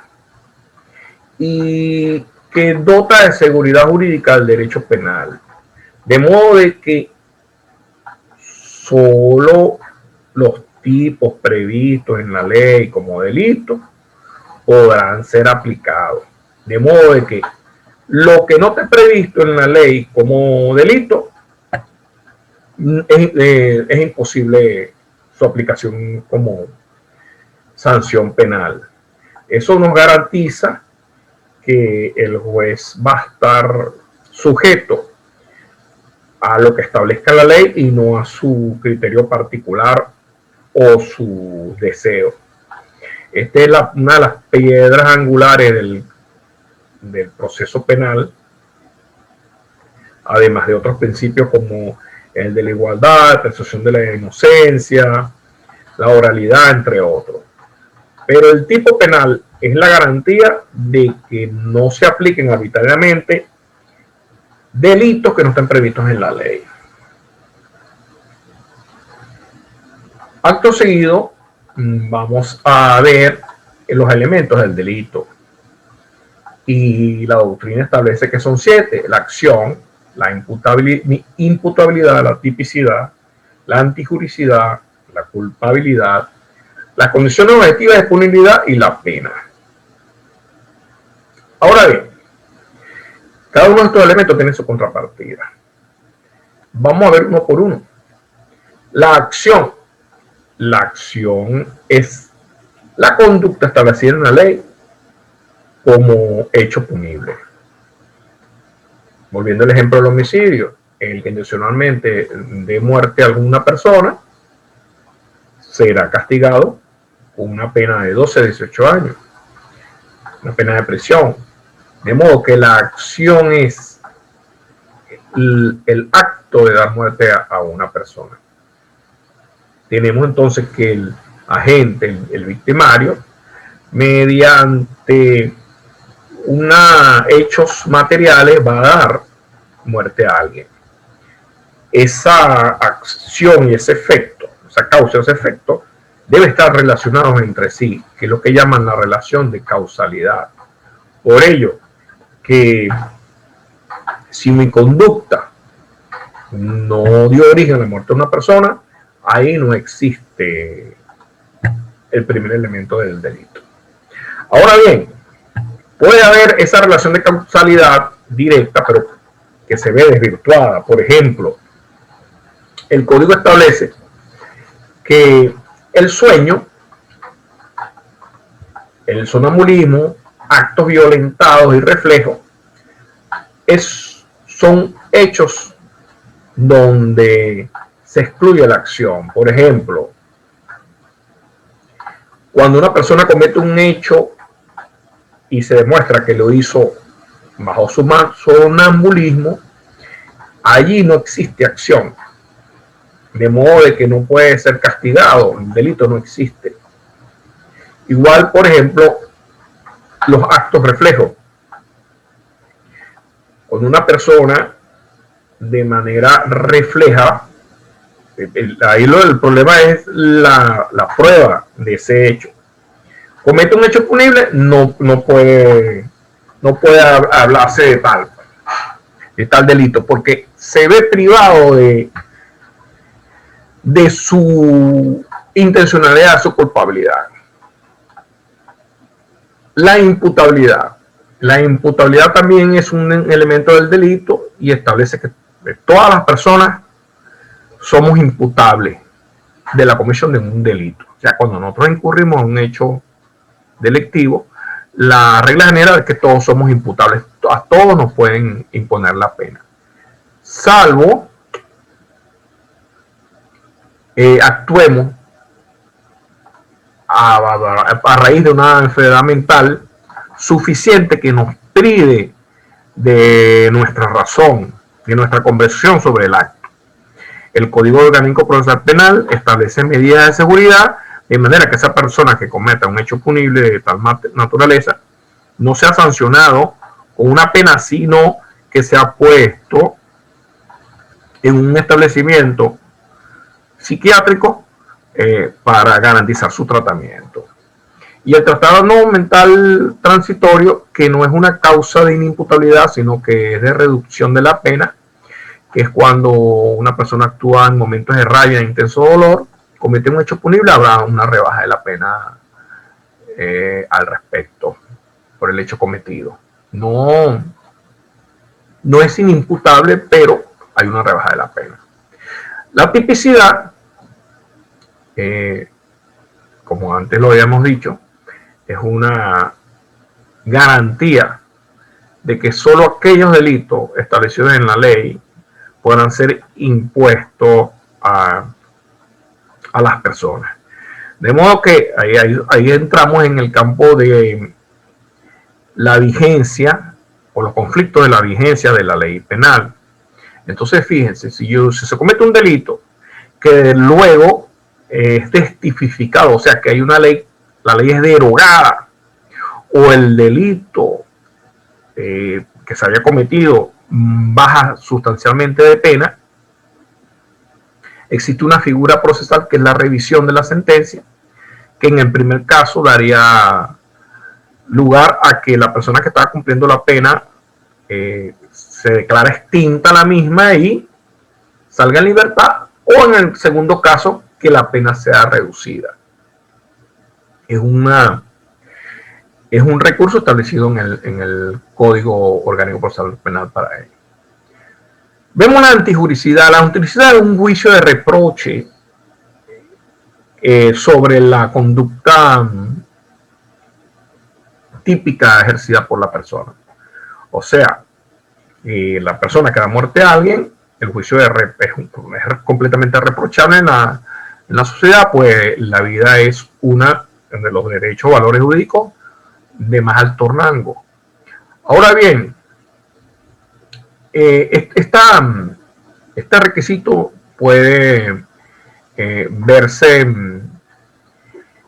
y que dota de seguridad jurídica al derecho penal, de modo de que solo los tipos previstos en la ley como delito podrán ser aplicados, de modo de que lo que no esté previsto en la ley como delito es imposible su aplicación como sanción penal. Eso nos garantiza que el juez va a estar sujeto a lo que establezca la ley y no a su criterio particular o su deseo. Esta es una de las piedras angulares del proceso penal, además de otros principios como el de la igualdad, la presunción de la inocencia, la oralidad, entre otros. Pero el tipo penal es la garantía de que no se apliquen arbitrariamente delitos que no estén previstos en la ley. Acto seguido, vamos a ver los elementos del delito. Y la doctrina establece que son 7: la acción, la imputabilidad, la tipicidad, la antijuricidad, la culpabilidad, las condiciones objetivas de punibilidad y la pena. Ahora bien, cada uno de estos elementos tiene su contrapartida. Vamos a ver uno por uno. La acción. La acción es la conducta establecida en la ley como hecho punible. Volviendo al ejemplo del homicidio, el que intencionalmente dé muerte a alguna persona será castigado con una pena de 12 a 18 años. una pena de prisión. De modo que la acción es el acto de dar muerte a una persona. Tenemos entonces que el agente, el victimario, mediante hechos materiales va a dar muerte a alguien. Esa acción y ese efecto, esa causa y ese efecto, debe estar relacionados entre sí, que es lo que llaman la relación de causalidad. Por ello, que si mi conducta no dio origen a la muerte de una persona, ahí no existe el primer elemento del delito. Ahora bien, puede haber esa relación de causalidad directa, pero que se ve desvirtuada. Por ejemplo, el código establece que el sueño, el sonambulismo, actos violentados y reflejos son hechos donde se excluye la acción. Por ejemplo, cuando una persona comete un hecho y se demuestra que lo hizo bajo su sonambulismo, allí no existe acción, de modo de que no puede ser castigado, el delito no existe. Igual, por ejemplo, los actos reflejos. Cuando una persona de manera refleja, ahí el problema es la prueba de ese hecho. Comete un hecho punible, no puede hablarse de tal delito, porque se ve privado de su intencionalidad, su culpabilidad. La imputabilidad. La imputabilidad también es un elemento del delito y establece que todas las personas somos imputables de la comisión de un delito. O sea, cuando nosotros incurrimos en un hecho delictivo, la regla general es que todos somos imputables. A todos nos pueden imponer la pena. Salvo actuemos a raíz de una enfermedad mental suficiente que nos prive de nuestra razón, de nuestra conversión sobre el acto. El Código Orgánico Procesal Penal establece medidas de seguridad de manera que esa persona que cometa un hecho punible de tal naturaleza no sea sancionado con una pena, sino que sea puesto en un establecimiento psiquiátrico para garantizar su tratamiento. Y el trastorno mental transitorio, que no es una causa de inimputabilidad, sino que es de reducción de la pena, que es cuando una persona actúa en momentos de rabia e intenso dolor, comete un hecho punible, habrá una rebaja de la pena al respecto por el hecho cometido. No es inimputable, pero hay una rebaja de la pena. La tipicidad, como antes lo habíamos dicho, es una garantía de que solo aquellos delitos establecidos en la ley puedan ser impuestos a las personas. De modo que ahí entramos en el campo de la vigencia o los conflictos de la vigencia de la ley penal. Entonces, fíjense, si se comete un delito que luego es testificado, o sea, que hay una ley, la ley es derogada, o el delito que se había cometido baja sustancialmente de pena, existe una figura procesal que es la revisión de la sentencia, que en el primer caso daría lugar a que la persona que estaba cumpliendo la pena se declara extinta la misma y salga en libertad, o en el segundo caso que la pena sea reducida. Es un recurso establecido en el Código Orgánico Procesal Penal para ello. Vemos la antijuricidad. La antijuricidad es un juicio de reproche sobre la conducta típica ejercida por la persona. O sea, la persona que da muerte a alguien, el juicio es completamente reprochable en la sociedad, pues la vida es una de los derechos, valores jurídicos de más alto rango. Ahora bien, este requisito puede verse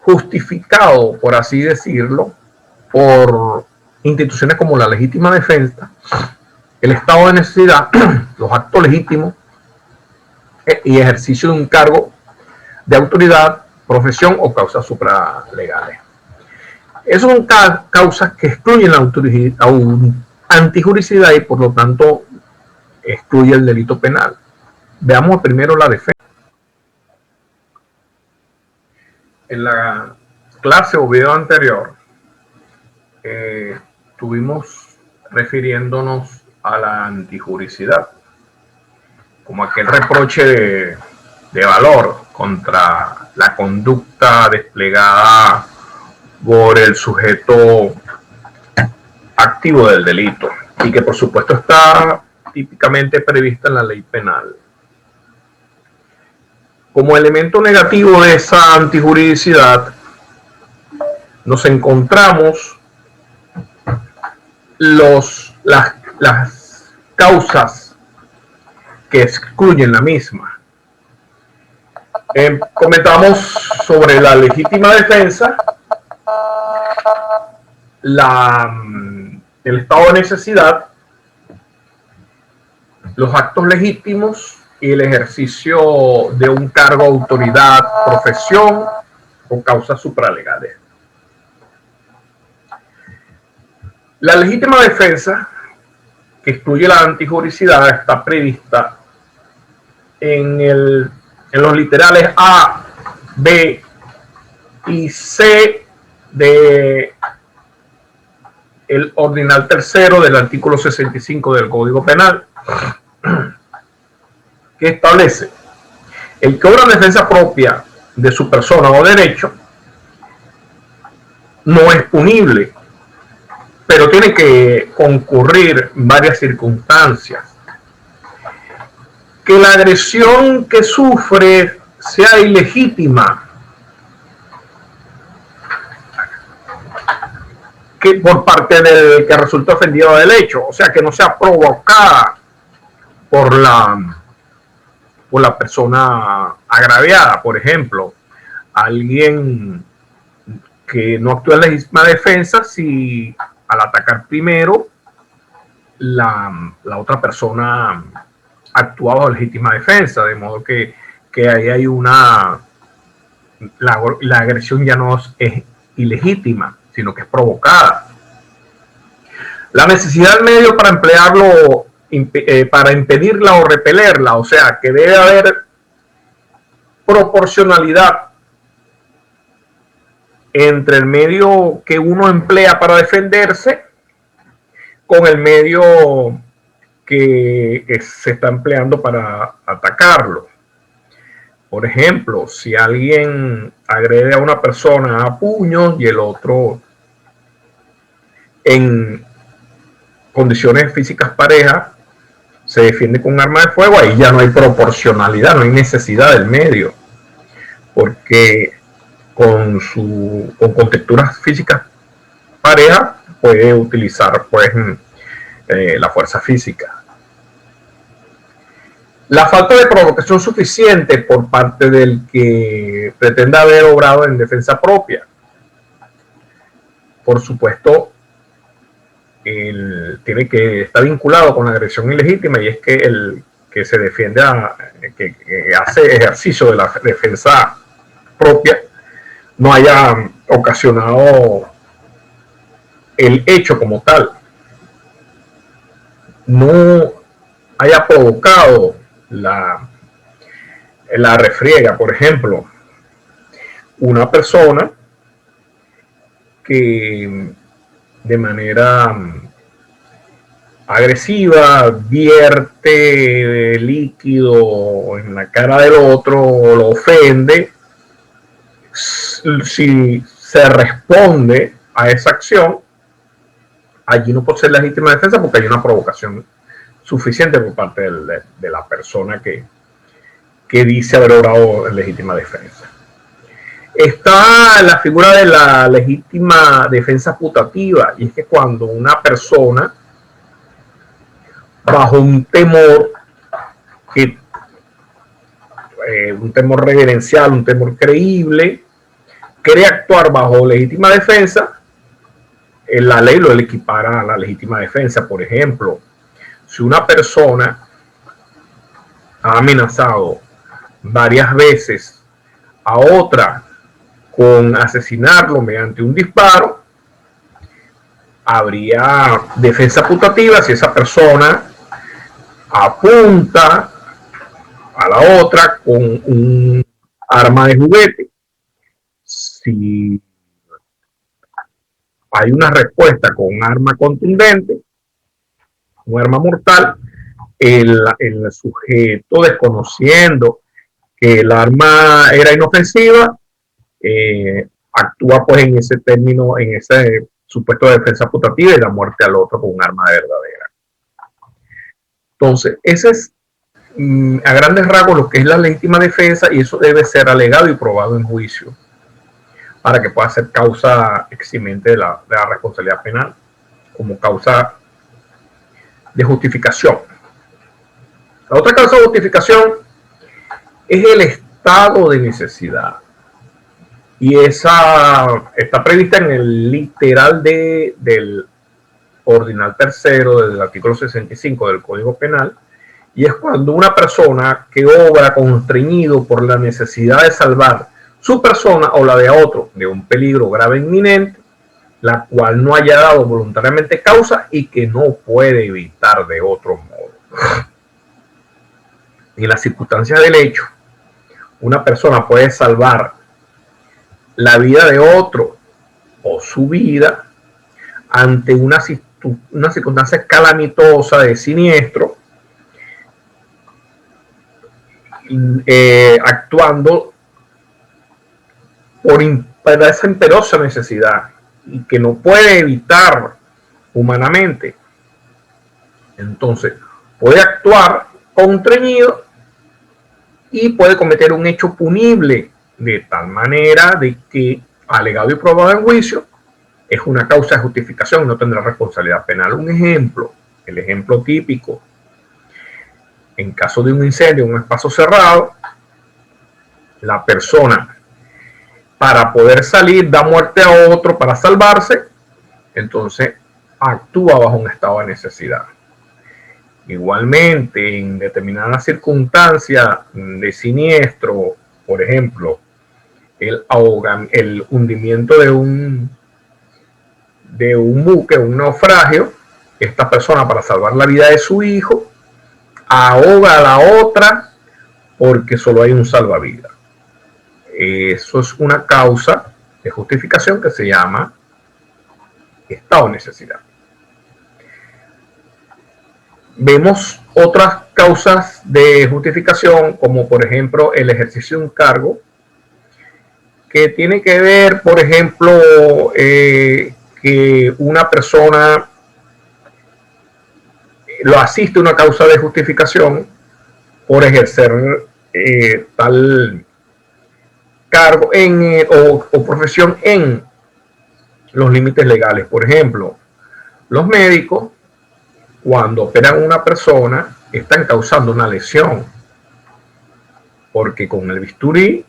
justificado, por así decirlo, por instituciones como la legítima defensa, el estado de necesidad, los actos legítimos y ejercicio de un cargo de autoridad, profesión o causas supralegales. Esas son causas que excluyen la antijuricidad y por lo tanto excluye el delito penal. Veamos primero la defensa. En la clase o video anterior estuvimos refiriéndonos a la antijuricidad como aquel reproche de valor contra la conducta desplegada por el sujeto activo del delito y que por supuesto está típicamente prevista en la ley penal. Como elemento negativo de esa antijuridicidad nos encontramos las causas que excluyen la misma. Comentamos sobre la legítima defensa, el estado de necesidad, los actos legítimos y el ejercicio de un cargo, autoridad, profesión o causas supralegales. La legítima defensa, que excluye la antijuricidad, está prevista en los literales A, B y C de el ordinal tercero del artículo 65 del Código Penal, que establece: el que obra en defensa propia de su persona o derecho no es punible, pero tiene que concurrir varias circunstancias. Que la agresión que sufre sea ilegítima, que por parte del que resulta ofendido del hecho, o sea, que no sea provocada por la persona agraviada. Por ejemplo, alguien que no actúa en legítima defensa si al atacar primero la otra persona actúa bajo legítima defensa, de modo que ahí hay la agresión ya no es ilegítima, sino que es provocada. La necesidad del medio para emplearlo, para impedirla o repelerla, o sea, que debe haber proporcionalidad entre el medio que uno emplea para defenderse con el medio que se está empleando para atacarlo. Por ejemplo, si alguien agrede a una persona a puños y el otro en condiciones físicas parejas se defiende con un arma de fuego, ahí ya no hay proporcionalidad, no hay necesidad del medio, porque con contexturas físicas parejas puede utilizar pues la fuerza física. La falta de provocación suficiente por parte del que pretenda haber obrado en defensa propia. Por supuesto, tiene que estar vinculado con la agresión ilegítima, y es que el que se defiende, que hace ejercicio de la defensa propia, no haya ocasionado el hecho como tal, no haya provocado la refriega. Por ejemplo, una persona que de manera agresiva vierte líquido en la cara del otro, lo ofende, si se responde a esa acción, allí no puede ser legítima defensa porque hay una provocación suficiente por parte de la persona que dice haber obrado en legítima defensa. Está la figura de la legítima defensa putativa, y es que cuando una persona, bajo un temor, que, un temor reverencial, un temor creíble, quiere actuar bajo legítima defensa, la ley lo equipara a la legítima defensa. Por ejemplo, si una persona ha amenazado varias veces a otra con asesinarlo mediante un disparo, habría defensa putativa si esa persona apunta a la otra con un arma de juguete. Si hay una respuesta con un arma contundente, un arma mortal, el sujeto, desconociendo que el arma era inofensiva, actúa pues en ese término, en ese supuesto de defensa putativa, y da muerte al otro con un arma verdadera. Entonces, ese es a grandes rasgos lo que es la legítima defensa, y eso debe ser alegado y probado en juicio para que pueda ser causa eximente de la responsabilidad penal como causa de justificación. La otra causa de justificación es el estado de necesidad, y esa está prevista en el literal del ordinal tercero del artículo 65 del Código Penal, y es cuando una persona que obra constreñido por la necesidad de salvar su persona o la de otro de un peligro grave inminente, la cual no haya dado voluntariamente causa y que no puede evitar de otro modo. En las circunstancias del hecho, una persona puede salvar la vida de otro o su vida ante una circunstancia calamitosa de siniestro, actuando por esa imperiosa necesidad y que no puede evitar humanamente. Entonces puede actuar constreñido y puede cometer un hecho punible de tal manera de que, alegado y probado en juicio, es una causa de justificación y no tendrá responsabilidad penal. Un ejemplo, el ejemplo típico: en caso de un incendio en un espacio cerrado, la persona, para poder salir, da muerte a otro para salvarse, entonces actúa bajo un estado de necesidad. Igualmente, en determinadas circunstancias de siniestro, por ejemplo, el hundimiento de un buque, un naufragio, esta persona, para salvar la vida de su hijo, ahoga a la otra porque solo hay un salvavidas. Eso es una causa de justificación que se llama estado de necesidad. Vemos otras causas de justificación, como por ejemplo el ejercicio de un cargo, que tiene que ver, por ejemplo, que una persona lo asiste a una causa de justificación por ejercer tal cargo o profesión en los límites legales. Por ejemplo, los médicos, cuando operan a una persona, están causando una lesión, porque con el bisturí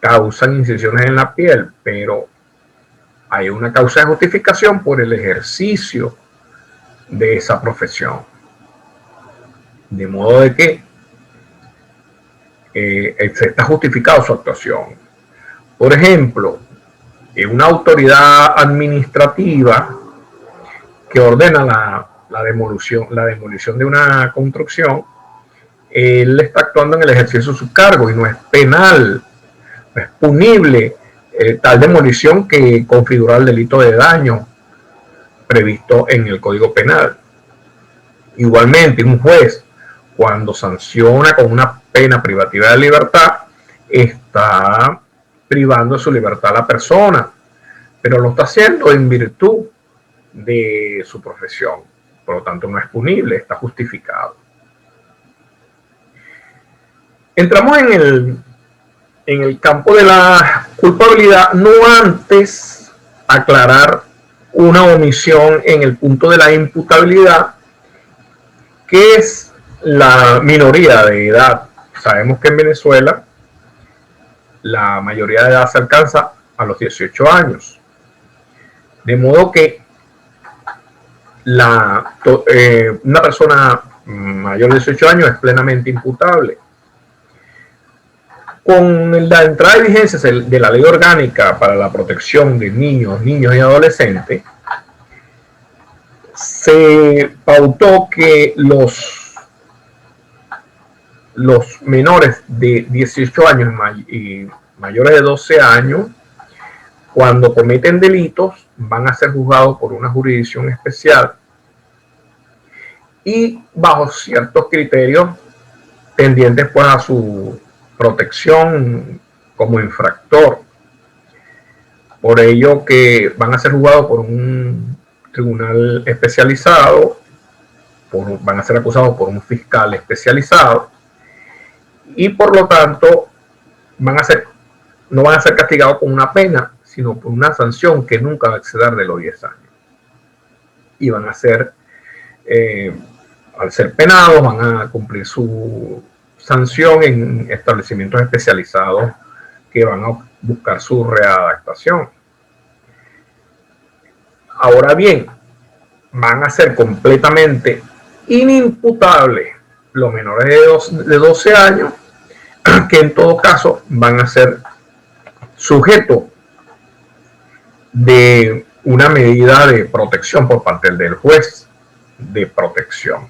causan incisiones en la piel, pero hay una causa de justificación por el ejercicio de esa profesión. De modo de que se está justificado su actuación. Por ejemplo, una autoridad administrativa que ordena la demolición de una construcción, él está actuando en el ejercicio de su cargo y no es penal, no es punible tal demolición que configura el delito de daño previsto en el Código Penal. Igualmente, un juez, cuando sanciona con una pena privativa de libertad, está privando de su libertad a la persona, pero lo está haciendo en virtud de su profesión. Por lo tanto, no es punible, está justificado. Entramos en el campo de la culpabilidad, no antes aclarar una omisión en el punto de la imputabilidad, que es la minoría de edad. Sabemos que en Venezuela la mayoría de edad se alcanza a los 18 años. De modo que una persona mayor de 18 años es plenamente imputable. Con la entrada de vigencia de la Ley Orgánica para la Protección de Niños y Adolescentes, se pautó que los menores de 18 años y mayores de 12 años, cuando cometen delitos, van a ser juzgados por una jurisdicción especial y bajo ciertos criterios tendientes pues a su protección como infractor. Por ello que van a ser juzgados por un tribunal especializado, van a ser acusados por un fiscal especializado y por lo tanto no van a ser castigados con una pena, sino por una sanción que nunca va a exceder de los 10 años. Y van a ser, al ser penados, van a cumplir su sanción en establecimientos especializados que van a buscar su readaptación. Ahora bien, van a ser completamente inimputables los menores de 12 años, que en todo caso van a ser sujetos de una medida de protección por parte del juez de protección.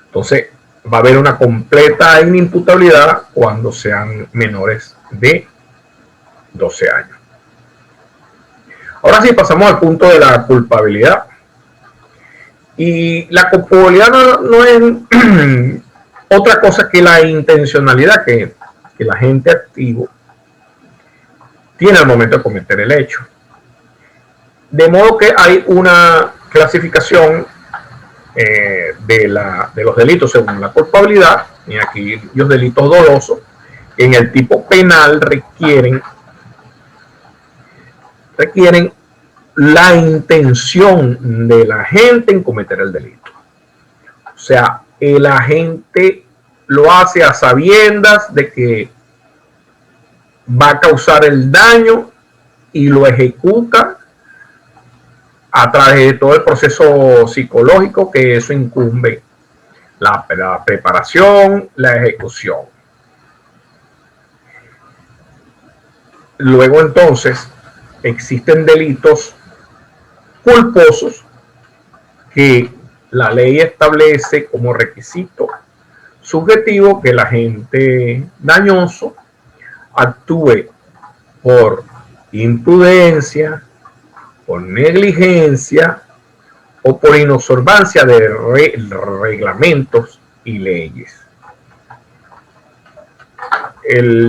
Entonces, va a haber una completa inimputabilidad cuando sean menores de 12 años. Ahora sí, pasamos al punto de la culpabilidad. Y la culpabilidad no es otra cosa que la intencionalidad que el agente activo tiene al momento de cometer el hecho. De modo que hay una clasificación de los delitos según la culpabilidad, y aquí los delitos dolosos en el tipo penal requieren la intención del agente en cometer el delito. O sea, el agente lo hace a sabiendas de que va a causar el daño y lo ejecuta a través de todo el proceso psicológico que eso incumbe, la preparación, la ejecución. Luego entonces existen delitos culposos que la ley establece como requisito subjetivo que el agente dañoso actúe por imprudencia, por negligencia o por inobservancia de reglamentos y leyes.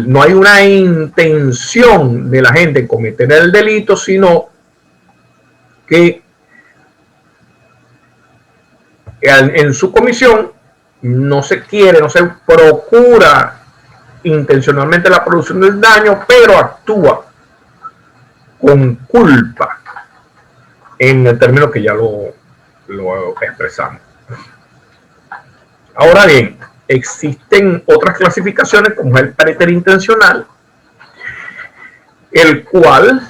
No hay una intención de la gente en cometer el delito, sino que en su comisión no se procura intencionalmente la producción del daño, pero actúa con culpa en el término que ya lo expresamos. Ahora bien, existen otras clasificaciones como el preterintencional, el cual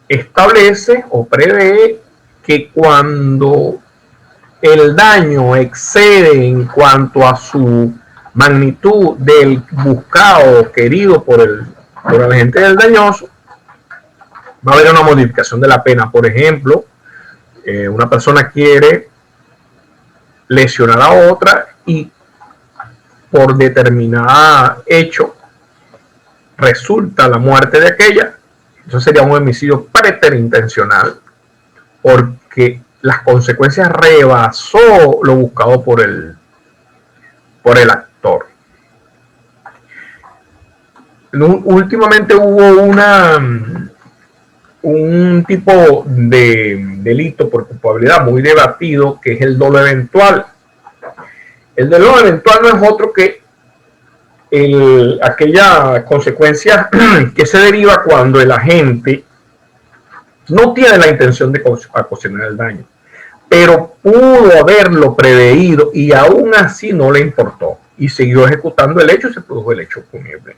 establece o prevé que cuando el daño excede en cuanto a su magnitud del buscado o querido por el agente del dañoso, va a haber una modificación de la pena. Por ejemplo, una persona quiere lesionar a otra y por determinado hecho resulta la muerte de aquella, eso sería un homicidio preterintencional porque las consecuencias rebasó lo buscado por el actor. Últimamente hubo un tipo de delito por culpabilidad muy debatido, que es el dolo eventual. El dolo eventual no es otro que aquella consecuencia que se deriva cuando el agente no tiene la intención de ocasionar el daño, pero pudo haberlo preveído y aún así no le importó y siguió ejecutando el hecho y se produjo el hecho punible.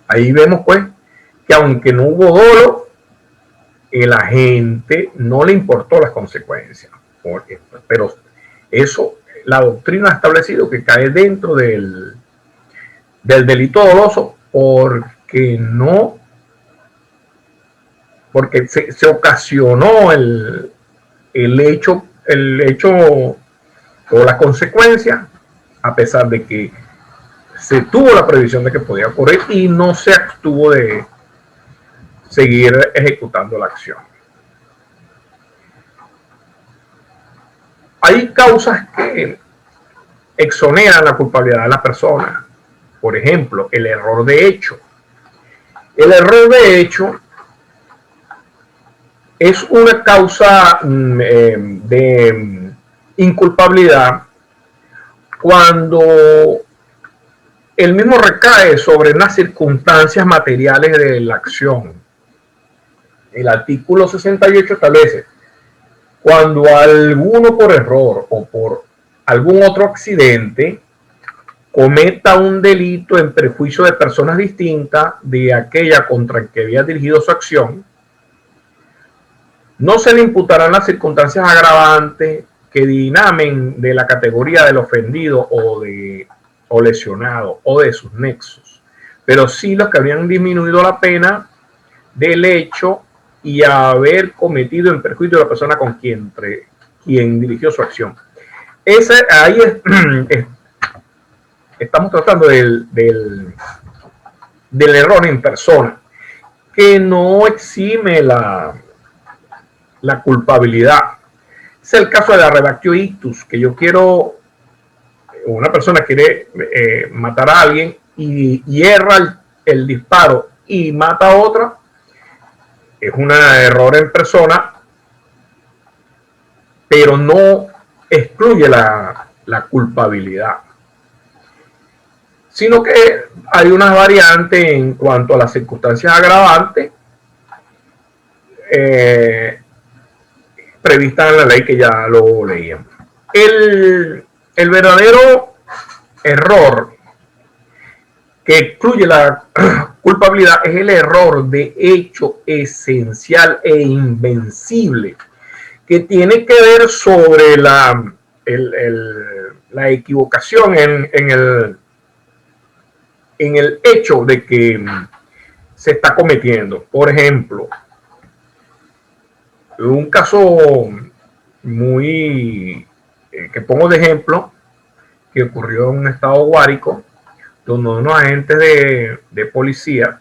Ahí vemos pues que aunque no hubo dolo, el agente no le importó las consecuencias, pero eso la doctrina ha establecido que cae dentro del delito doloso porque se ocasionó el hecho o la consecuencia, a pesar de que se tuvo la previsión de que podía ocurrir y no se abstuvo de seguir ejecutando la acción. Hay causas que exoneran la culpabilidad de la persona. Por ejemplo, el error de hecho. El error de hecho es una causa de inculpabilidad cuando el mismo recae sobre unas circunstancias materiales de la acción. El artículo 68 establece: cuando alguno por error o por algún otro accidente cometa un delito en perjuicio de personas distintas de aquella contra que había dirigido su acción, no se le imputarán las circunstancias agravantes que dinamen de la categoría del ofendido o lesionado o de sus nexos, pero sí los que habrían disminuido la pena del hecho y haber cometido en perjuicio de la persona con quien dirigió su acción. Ahí estamos tratando del error en persona, que no exime la culpabilidad. Es el caso de la reductio ictus, que una persona quiere matar a alguien y erra el disparo y mata a otra. Es un error en persona, pero no excluye la culpabilidad, sino que hay unas variantes en cuanto a las circunstancias agravantes previstas en la ley, que ya lo leíamos. El verdadero error que excluye la culpabilidad es el error de hecho esencial e invencible, que tiene que ver sobre la equivocación en el hecho de que se está cometiendo. Por ejemplo, un caso que pongo de ejemplo, que ocurrió en un estado Guárico, donde unos agentes de policía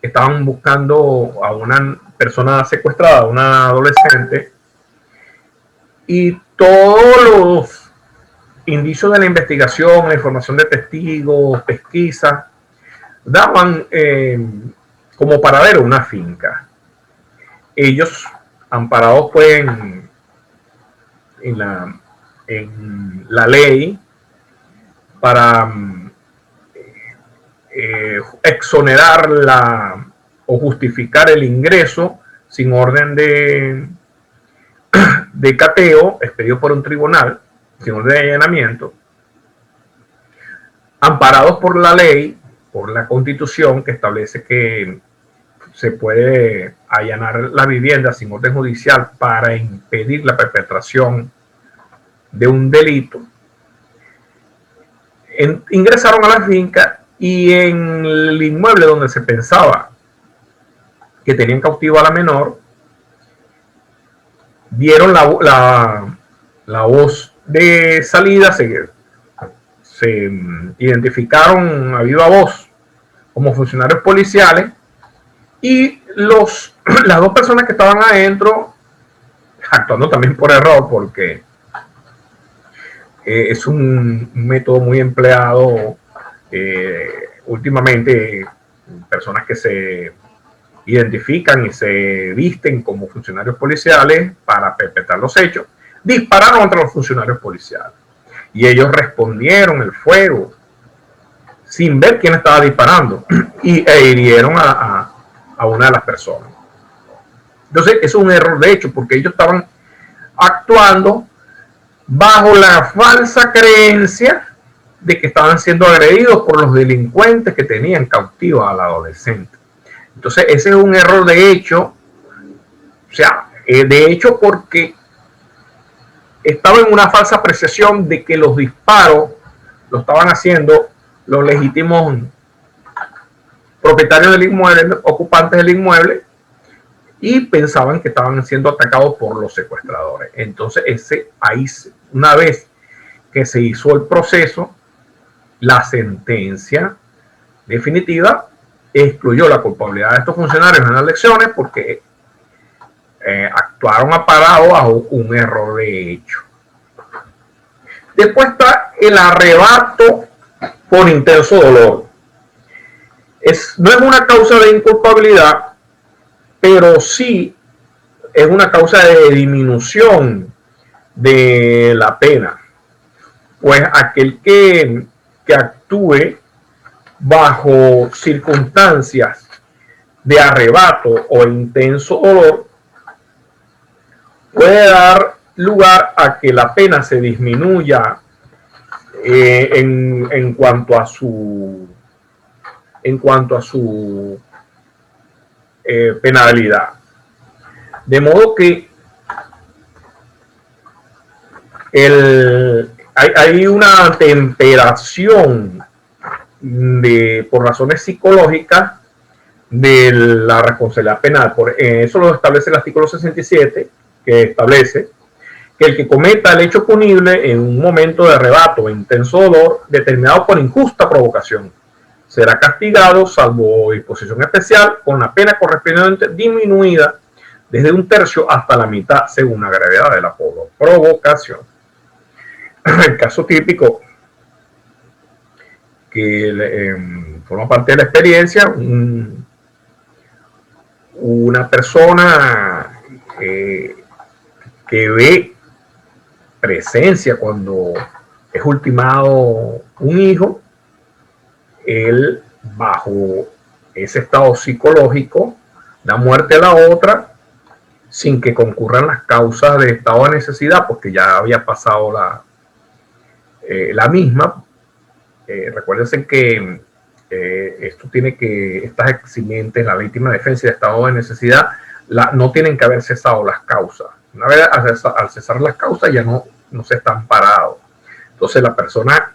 estaban buscando a una persona secuestrada, una adolescente, y todos los indicios de la investigación, la información de testigos, pesquisas, daban como paradero una finca. Ellos, amparados pues en la ley, para exonerar o justificar el ingreso sin orden de cateo expedido por un tribunal, sin orden de allanamiento, amparados por la ley, por la Constitución, que establece que se puede allanar la vivienda sin orden judicial para impedir la perpetración de un delito. Ingresaron a la finca y en el inmueble donde se pensaba que tenían cautiva a la menor, dieron la voz de salida, se identificaron a viva voz como funcionarios policiales, y las dos personas que estaban adentro, actuando también por error, porque es un método muy empleado últimamente, personas que se identifican y se visten como funcionarios policiales para perpetrar los hechos, dispararon contra los funcionarios policiales. y ellos respondieron el fuego sin ver quién estaba disparando e hirieron a una de las personas. Entonces, eso es un error de hecho, porque ellos estaban actuando bajo la falsa creencia de que estaban siendo agredidos por los delincuentes que tenían cautiva a la adolescente. Entonces, ese es un error de hecho, o sea, de hecho porque estaba en una falsa apreciación de que los disparos lo estaban haciendo los legítimos propietarios del inmueble, ocupantes del inmueble, y pensaban que estaban siendo atacados por los secuestradores. Entonces, ahí, una vez que se hizo el proceso, la sentencia definitiva excluyó la culpabilidad de estos funcionarios en las elecciones porque actuaron aparados bajo un error de hecho. Después está el arrebato por intenso dolor. No es una causa de inculpabilidad, pero sí es una causa de disminución de la pena. Pues aquel que actúe bajo circunstancias de arrebato o intenso dolor puede dar lugar a que la pena se disminuya en cuanto a su penalidad. De modo que hay una temperación por razones psicológicas de la responsabilidad penal. Eso lo establece el artículo 67, que establece que el que cometa el hecho punible en un momento de arrebato o intenso dolor determinado por injusta provocación será castigado, salvo disposición especial, con la pena correspondiente disminuida desde 1/3 hasta la mitad según la gravedad de la provocación. El caso típico que forma parte de la experiencia, una persona que ve presencia cuando es ultimado un hijo, él bajo ese estado psicológico da muerte a la otra sin que concurran las causas de estado de necesidad, porque ya había pasado la misma. Recuérdense que estas eximientes, la legítima defensa y el estado de necesidad, no tienen que haber cesado las causas. Una vez al cesar las causas ya no se están parados. Entonces la persona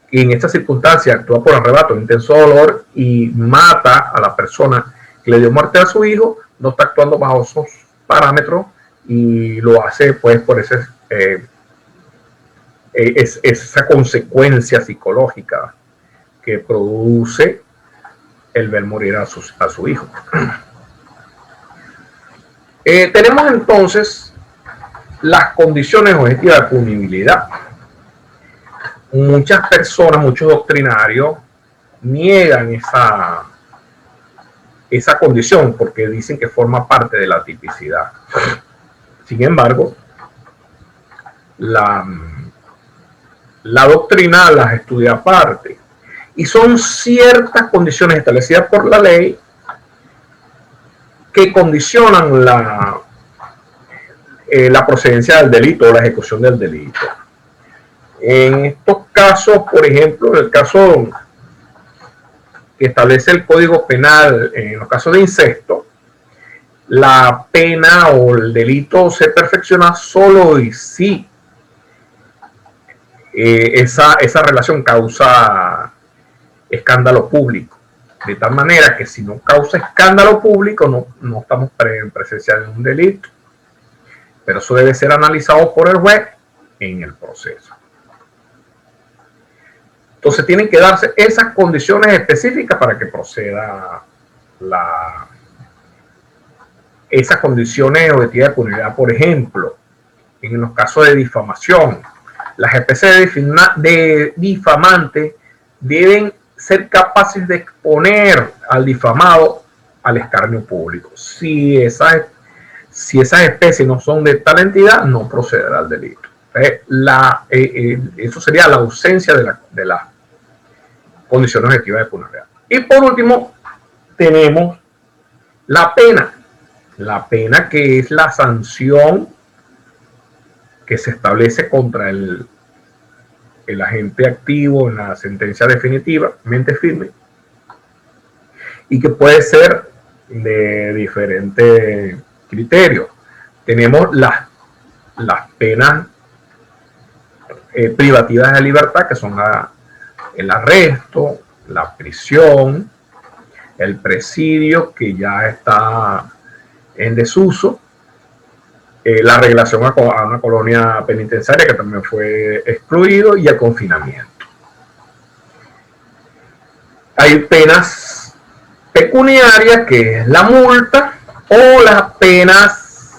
que en esta circunstancia actúa por arrebato, intenso dolor y mata a la persona que le dio muerte a su hijo, no está actuando bajo esos parámetros y lo hace pues por esa consecuencia psicológica que produce el ver morir a su hijo. Tenemos entonces las condiciones objetivas de punibilidad. Muchas personas, muchos doctrinarios niegan esa condición porque dicen que forma parte de la tipicidad. Sin embargo, la doctrina las estudia aparte y son ciertas condiciones establecidas por la ley que condicionan la procedencia del delito o la ejecución del delito. En estos casos, por ejemplo, en el caso que establece el Código Penal, en los casos de incesto, la pena o el delito se perfecciona solo y si esa relación causa escándalo público. De tal manera que si no causa escándalo público, no estamos en presencia de un delito. Pero eso debe ser analizado por el juez en el proceso. Entonces tienen que darse esas condiciones específicas para que proceda esas condiciones objetivas de punibilidad. Por ejemplo, en los casos de difamación, las especies de difamantes deben ser capaces de exponer al difamado al escarnio público. Si esas especies no son de tal entidad, no procederá al delito. Eso sería la ausencia de la condición objetiva de pena real. Y por último, tenemos la pena. La pena, que es la sanción que se establece contra el agente activo en la sentencia definitiva, mente firme, y que puede ser de diferentes criterios. Tenemos las penas privativas de libertad, que son el arresto, la prisión, el presidio, que ya está en desuso, la regulación a una colonia penitenciaria, que también fue excluido, y el confinamiento. Hay penas pecuniarias, que es la multa, o las penas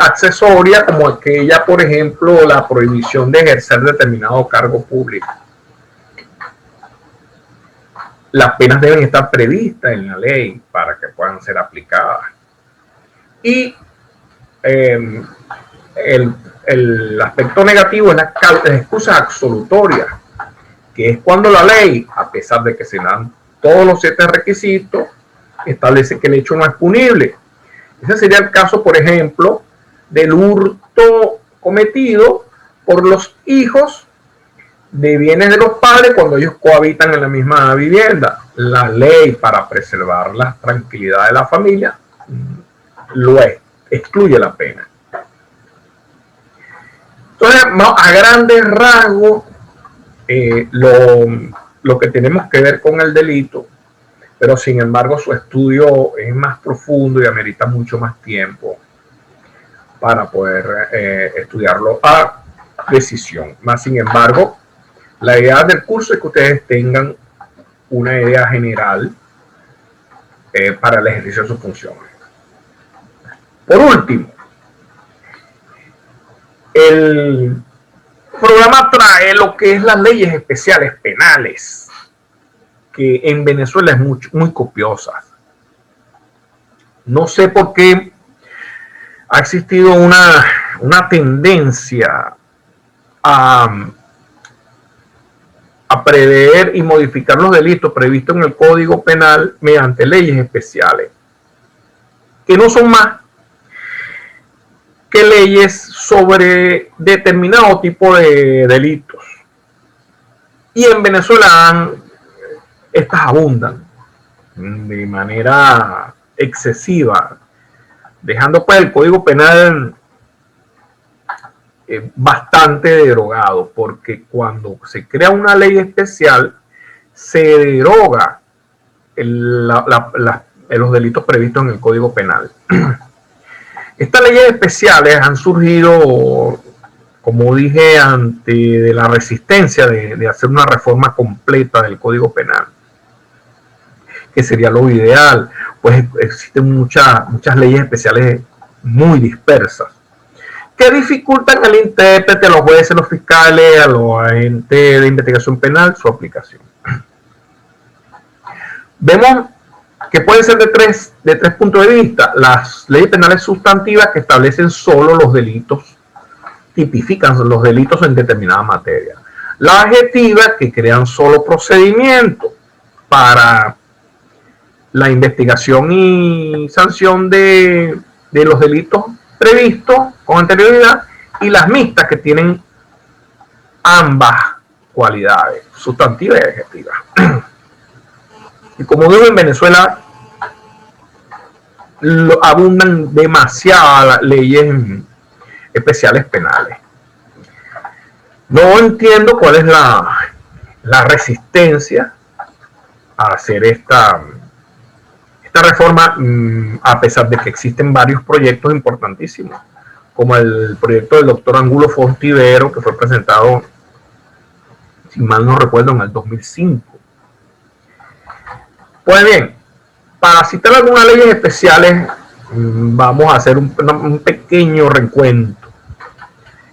accesorias, como aquella, por ejemplo, la prohibición de ejercer determinado cargo público. Las penas deben estar previstas en la ley para que puedan ser aplicadas. Y el aspecto negativo es las excusas absolutorias, que es cuando la ley, a pesar de que se dan todos los 7 requisitos, establece que el hecho no es punible. Ese sería el caso, por ejemplo, del hurto cometido por los hijos de bienes de los padres cuando ellos cohabitan en la misma vivienda. La ley, para preservar la tranquilidad de la familia, excluye la pena. Entonces, a grandes rasgos, lo que tenemos que ver con el delito, pero sin embargo su estudio es más profundo y amerita mucho más tiempo para poder estudiarlo a precisión. Más sin embargo, la idea del curso es que ustedes tengan una idea general para el ejercicio de sus funciones. Por último, el programa trae lo que es las leyes especiales penales, que en Venezuela es muy copiosas. No sé por qué ha existido una tendencia a prever y modificar los delitos previstos en el Código Penal mediante leyes especiales, que no son más que leyes sobre determinado tipo de delitos. Y en Venezuela estas abundan de manera excesiva, dejando pues el Código Penal bastante derogado, porque cuando se crea una ley especial se deroga los delitos previstos en el Código Penal. Estas leyes especiales han surgido, como dije, ante la resistencia de hacer una reforma completa del Código Penal, que sería lo ideal, pues existen muchas leyes especiales muy dispersas, que dificultan al intérprete, a los jueces, a los fiscales, a los agentes de investigación penal su aplicación. Vemos que pueden ser de tres puntos de vista. Las leyes penales sustantivas, que establecen solo los delitos, tipifican los delitos en determinada materia. Las adjetivas, que crean solo procedimientos para la investigación y sanción de los delitos previstos con anterioridad, y las mixtas, que tienen ambas cualidades, sustantiva y adjetiva. Y como digo, en Venezuela abundan demasiadas leyes especiales penales. No entiendo cuál es la resistencia a hacer esta reforma, a pesar de que existen varios proyectos importantísimos, como el proyecto del doctor Angulo Fontivero, que fue presentado, si mal no recuerdo, en el 2005. Pues bien, para citar algunas leyes especiales, vamos a hacer un pequeño recuento.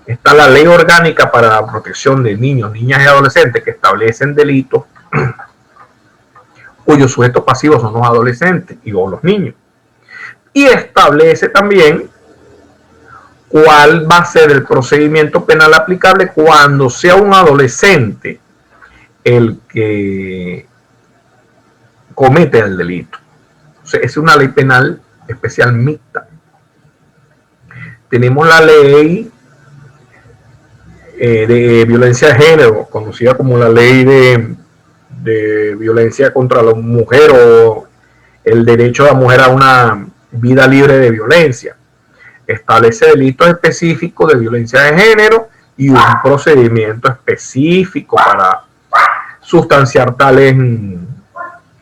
Está la Ley Orgánica para la Protección de Niños, Niñas y Adolescentes, que establecen delitos cuyos sujetos pasivos son los adolescentes o los niños. Y establece también cuál va a ser el procedimiento penal aplicable cuando sea un adolescente el que comete el delito. O sea, es una ley penal especial mixta. Tenemos la ley de violencia de género, conocida como la ley de violencia contra la mujer o el derecho de la mujer a una vida libre de violencia. Establece delitos específicos de violencia de género y un procedimiento específico para sustanciar tales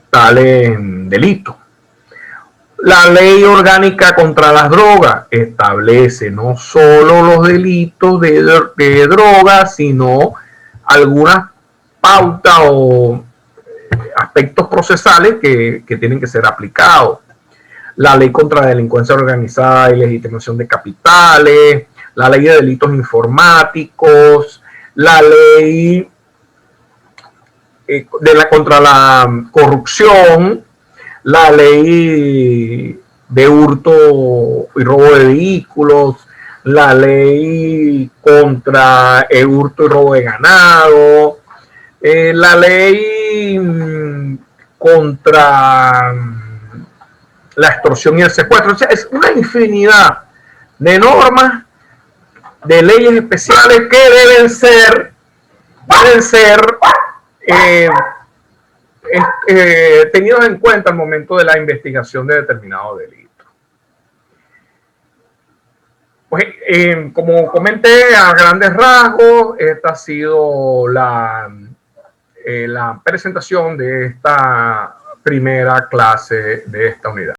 delitos. La ley orgánica contra las drogas establece no solo los delitos de drogas, sino algunas pautas o aspectos procesales que tienen que ser aplicados. La ley contra la delincuencia organizada y legitimación de capitales, la ley de delitos informáticos, la ley contra la corrupción, la ley de hurto y robo de vehículos, la ley contra el hurto y robo de ganado, la ley contra la extorsión y el secuestro. O sea, es una infinidad de normas, de leyes especiales que deben ser tenidos en cuenta al momento de la investigación de determinado delito. Pues, como comenté a grandes rasgos, esta ha sido la presentación de esta primera clase de esta unidad.